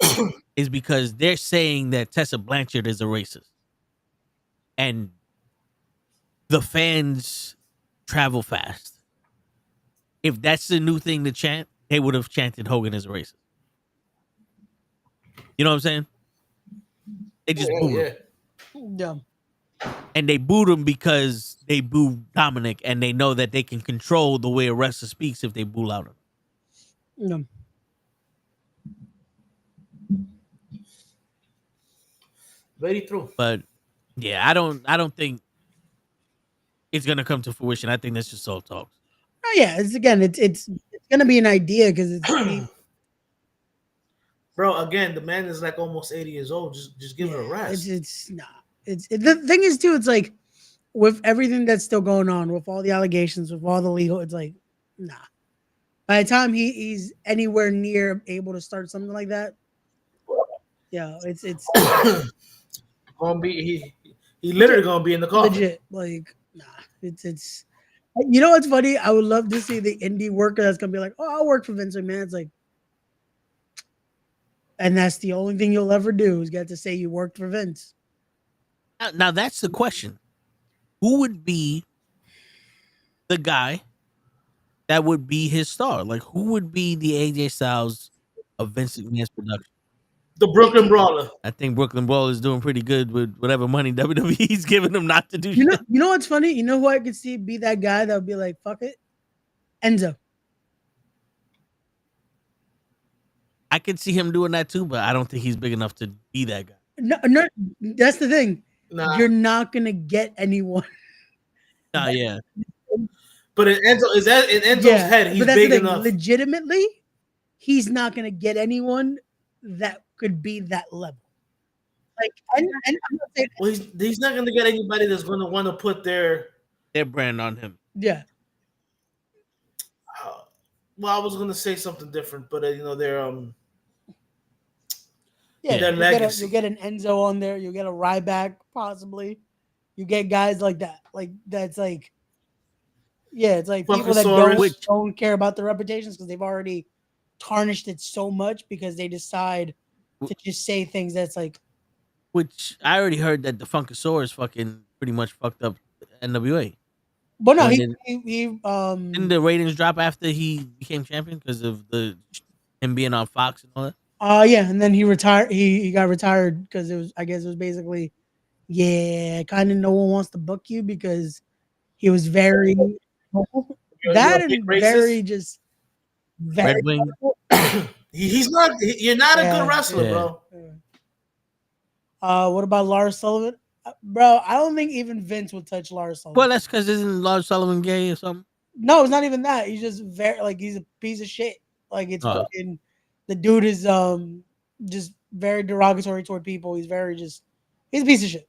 is because they're saying that Tessa Blanchard is a racist. And the fans travel fast. If that's the new thing to chant, they would have chanted Hogan as a racist. You know what I'm saying? They just booed him. Yeah. And they booed him because they booed Dominic, and they know that they can control the way a wrestler speaks if they boo louder. No. Very true. But yeah, I don't think it's gonna come to fruition. I think that's just all talk. Oh yeah, it's gonna be an idea because it's bro. Again, the man is like almost 80 years old. Just give him a rest. It's not. The thing is too. It's like with everything that's still going on, with all the allegations, with all the legal, it's like nah. By the time he's anywhere near able to start something like that, yeah, it's gonna be he literally gonna be in the car. Legit, like nah. It's you know what's funny? I would love to see the indie worker that's gonna be like, oh, I'll work for Vince McMahon. It's like, and that's the only thing you'll ever do is get to say you worked for Vince. Now that's the question. Who would be the guy that would be his star? Like, who would be the AJ Styles of Vince McMahon's production? The Brooklyn Brawler. I think Brooklyn Brawler is doing pretty good with whatever money WWE's giving him not to do you shit. You know what's funny? You know who I could see be that guy that would be like, fuck it? Enzo. I could see him doing that too, but I don't think he's big enough to be that guy. No, that's the thing. Nah. You're not gonna get anyone. Yeah. But in Enzo's head, he's big enough. Legitimately, he's not gonna get anyone that could be that level. Like, and I'm not saying, well, he's not going to get anybody that's going to want to put their brand on him. Yeah. Well, I was going to say something different, but their their legacy. You get an Enzo on there. You get a Ryback possibly. You get guys like that. Like that's like, yeah, it's like people that don't care about their reputations because they've already tarnished it so much because they decide to just say things that's like. Which I already heard that the Funkasaurus fucking pretty much fucked up NWA. But no, didn't the ratings drop after he became champion because of him being on Fox and all that? Yeah, and then he retired. He got retired because I guess it was basically, kind of no one wants to book you because he was very very just very. He's not. You're not a good wrestler, bro. What about Lars Sullivan? Bro, I don't think even Vince would touch Lars Sullivan. Well, that's because isn't Lars Sullivan gay or something? No, it's not even that. He's just he's a piece of shit. Like it's fucking. The dude is just very derogatory toward people. He's he's a piece of shit.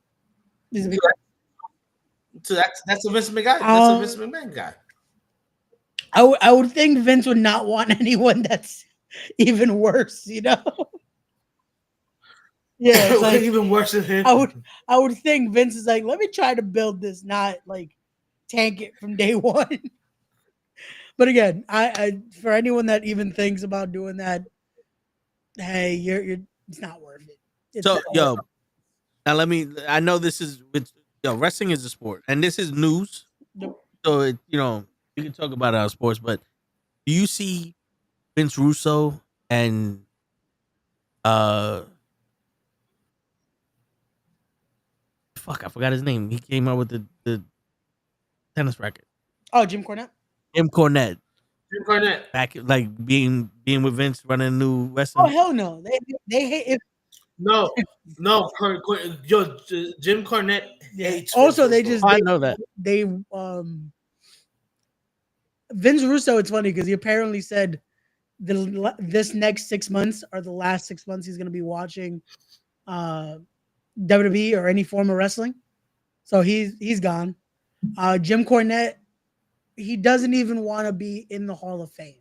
So that's a Vince McMahon. That's a Vince McMahon guy. I would think Vince would not want anyone that's even worse, Yeah, it's like even worse than him. I would think Vince is like, let me try to build this, not like tank it from day one. But again, I for anyone that even thinks about doing that, hey, you're it's not worth it. Now I know this is wrestling is a sport and this is news. Yep. So we can talk about our sports, but do you see Vince Russo and I forgot his name. He came out with the tennis racket. Oh, Jim Cornette. Jim Cornette. Back like being with Vince running a new wrestling. Oh hell no. They hate it. No. Jim Cornette hates. Also, I know that. They Vince Russo, it's funny because he apparently said this next 6 months are the last 6 months he's gonna be watching WWE or any form of wrestling. So he's gone. Jim Cornette, he doesn't even want to be in the Hall of Fame.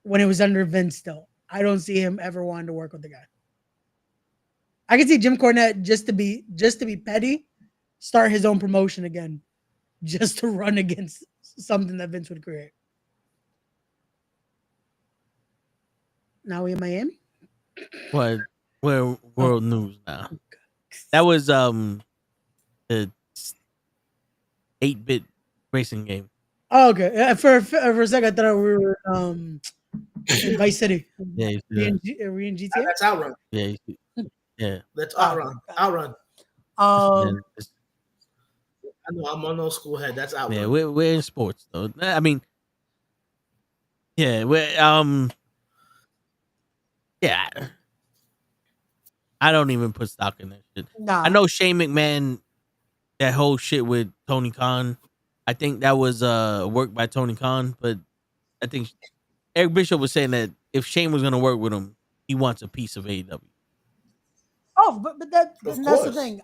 When it was under Vince still. I don't see him ever wanting to work with the guy. I can see Jim Cornette just to be petty, start his own promotion again, just to run against something that Vince would create. Now we in Miami? What? We're world news now. That was the 8-bit racing game. Oh, okay. For a second, I thought we were in Vice City. Yeah, are we in GTA? That's Outrun. Yeah. That's Outrun. Outrun. I know I'm on old school head. That's Outrun. Yeah, we're in sports though. I mean, yeah, we're yeah. I don't even put stock in that shit. Nah. I know Shane McMahon, that whole shit with Tony Khan. I think that was work by Tony Khan, but I think Eric Bishop was saying that if Shane was gonna work with him, he wants a piece of AEW. Oh, but that's the thing.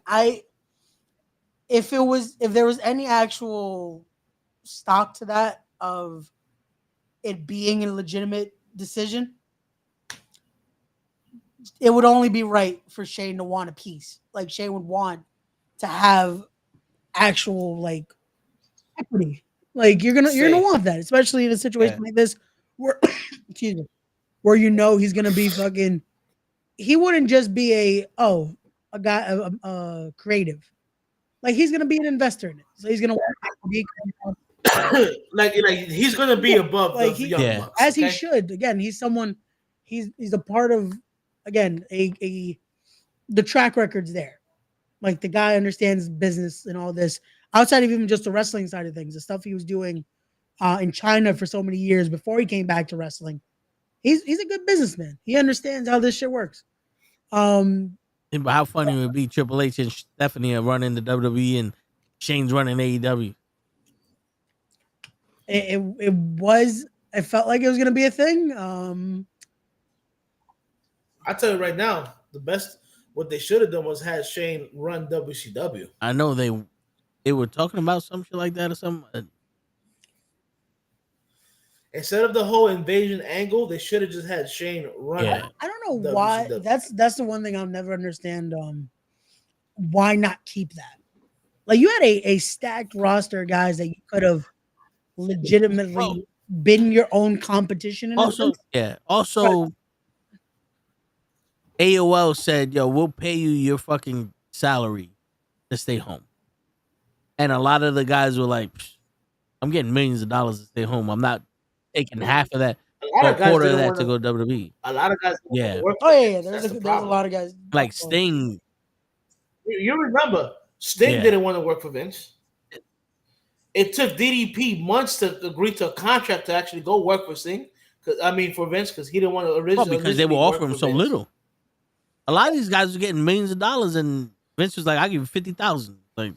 If there was any actual stock to that of it being a legitimate decision, it would only be right for Shane to want a piece. Like Shane would want to have actual like equity. Like you're gonna want that, especially in a situation like this where excuse me, where he's gonna be fucking. He wouldn't just be a creative. Like he's gonna be an investor in it. So he's gonna like he's gonna be above the Young Bucks, as he should. Again, he's someone. He's a part of. Again, the track record's there. Like the guy understands business and all this outside of even just the wrestling side of things. The stuff he was doing in China for so many years before he came back to wrestling. He's a good businessman. He understands how this shit works. But how funny would it be Triple H and Stephanie are running the WWE and Shane's running AEW? It was. It felt like it was gonna be a thing. I tell you right now, the best what they should have done was had Shane run WCW. I know they were talking about some shit like that or something. Instead of the whole invasion angle, they should have just had Shane run. Yeah. I don't know why. That's the one thing I'll never understand. Why not keep that? Like you had a stacked roster of guys that you could have legitimately been your own competition. In Also, Also, AOL said, "Yo, we'll pay you your fucking salary to stay home," and a lot of the guys were like, "I'm getting millions of dollars to stay home. I'm not taking half of that, or a quarter of that to go to WWE." A lot of guys, yeah. There's a lot of guys like Sting. You remember Sting didn't want to work for Vince. It took DDP months to agree to a contract to actually go work for Sting. For Vince, because he didn't want to originally. Because they were offering him so little. A lot of these guys were getting millions of dollars, and Vince was like, "I'll give you 50,000." Like,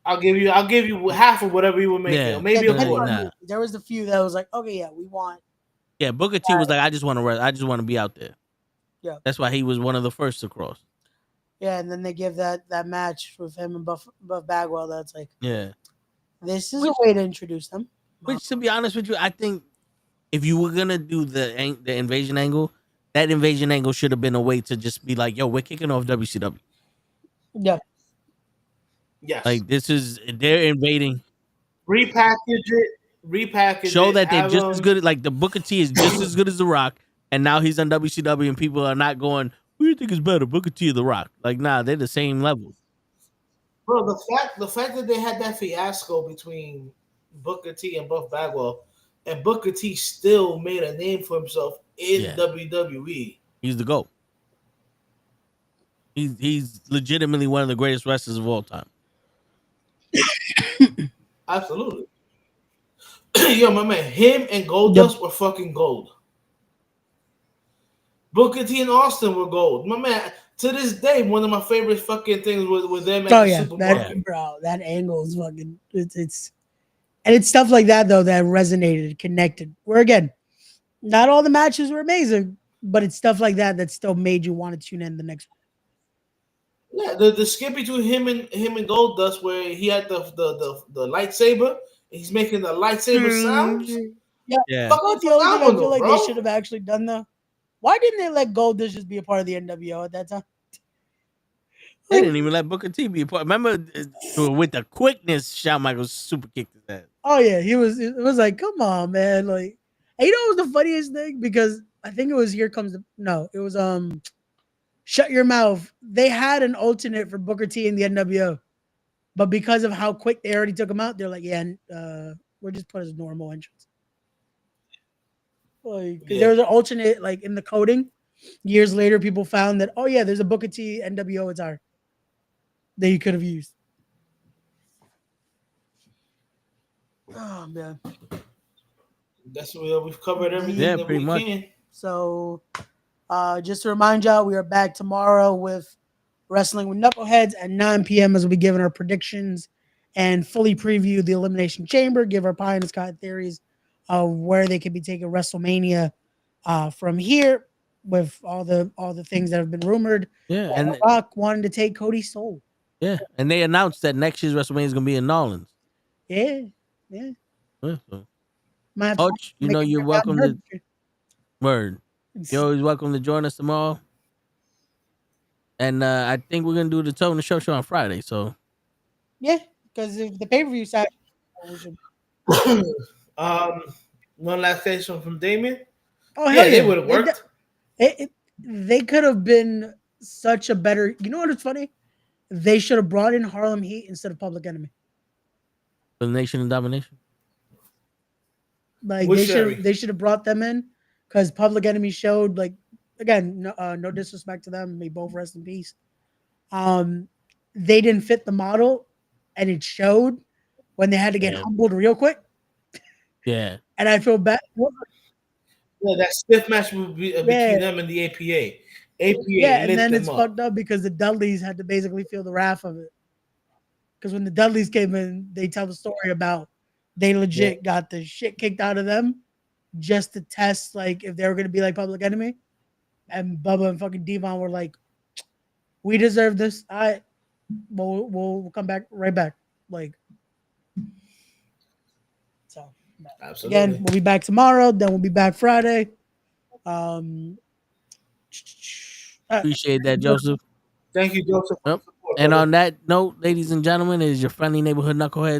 I'll give you half of whatever you were making. Yeah, Maybe a quarter. Nah. There was a few that was like, okay, yeah, we want. Yeah, Booker T was like, I just want to be out there. Yeah, that's why he was one of the first to cross. Yeah, and then they give that match with him and Buff Bagwell. That's like, yeah, this is a way to introduce them. Which, to be honest with you, I think if you were gonna do the invasion angle, that invasion angle should have been a way to just be like, yo, we're kicking off WCW. Yeah. Yes. Like they're invading. Repackage it. Show that they're just as good. Like the Booker T is just as good as The Rock, and now he's on WCW, and people are not going, who do you think is better, Booker T or The Rock? Like, nah, they're the same level. Bro, the fact that they had that fiasco between Booker T and Buff Bagwell, and Booker T still made a name for himself in WWE. He's the GOAT. He's legitimately one of the greatest wrestlers of all time. Absolutely. Yo, my man, him and Goldust were fucking gold. Booker T and Austin were gold. My man, to this day, one of my favorite fucking things was them at the supermarket. That angle is fucking it's stuff like that though that resonated, connected. Where again, not all the matches were amazing, but it's stuff like that still made you want to tune in the next one. Yeah, the skip between him and Goldust, where he had the lightsaber, he's making the lightsaber sounds. Yeah. Fucking phenomenal, I feel like they should have actually done though. Why didn't they let Goldust just be a part of the NWO at that time? They didn't even let Booker T be a part. Remember, with the quickness, Shawn Michaels super kicked his ass. Oh yeah, it was like, come on, man. Like, and you know what was the funniest thing? Because I think it was Shut Your Mouth. They had an alternate for Booker T in the NWO, but because of how quick they already took him out, they're like, we're just put as normal entrance. Like, there was an alternate, like in the coding. Years later, people found that, there's a Booker T NWO attire that you could have used. Oh man, that's where we've covered everything that we can. So, just to remind y'all, we are back tomorrow with Wrestling with Knuckleheads at 9 p.m. as we'll be giving our predictions and fully preview the Elimination Chamber, give our pie in the sky theories of where they could be taking WrestleMania from here, with all the things that have been rumored. Yeah, and The Rock wanted to take Cody's soul. Yeah, and they announced that next year's WrestleMania is going to be in New Orleans. Yeah. Coach, you're welcome to. Word. You're always welcome to join us tomorrow. And I think we're going to do the Toe in the Show on Friday. So. Yeah, because if the pay-per-view side. One last question from Damien. Oh, hell yeah. They would have worked. They could have been such a better. You know what? It's funny. They should have brought in Harlem Heat instead of Public Enemy. For the Nation and Domination. Like they should have brought them in, because Public Enemy showed, like, again, no disrespect to them, may both rest in peace. They didn't fit the model, and it showed when they had to get humbled real quick. Yeah. And I feel bad. Yeah, that stiff match would be between them and the APA. APA Yeah, and lit then them it's up. fucked up because the Dudleys had to basically feel the wrath of it. Because when the Dudleys came in, they tell the story about they legit got the shit kicked out of them just to test like if they were gonna be like Public Enemy. And Bubba and fucking Devon were like, "We deserve this. We'll come back right back." Like, so Absolutely. again, we'll be back tomorrow. Then we'll be back Friday. Appreciate that, Joseph. Thank you, Joseph. Yep. And on that note, ladies and gentlemen, it is your friendly neighborhood knucklehead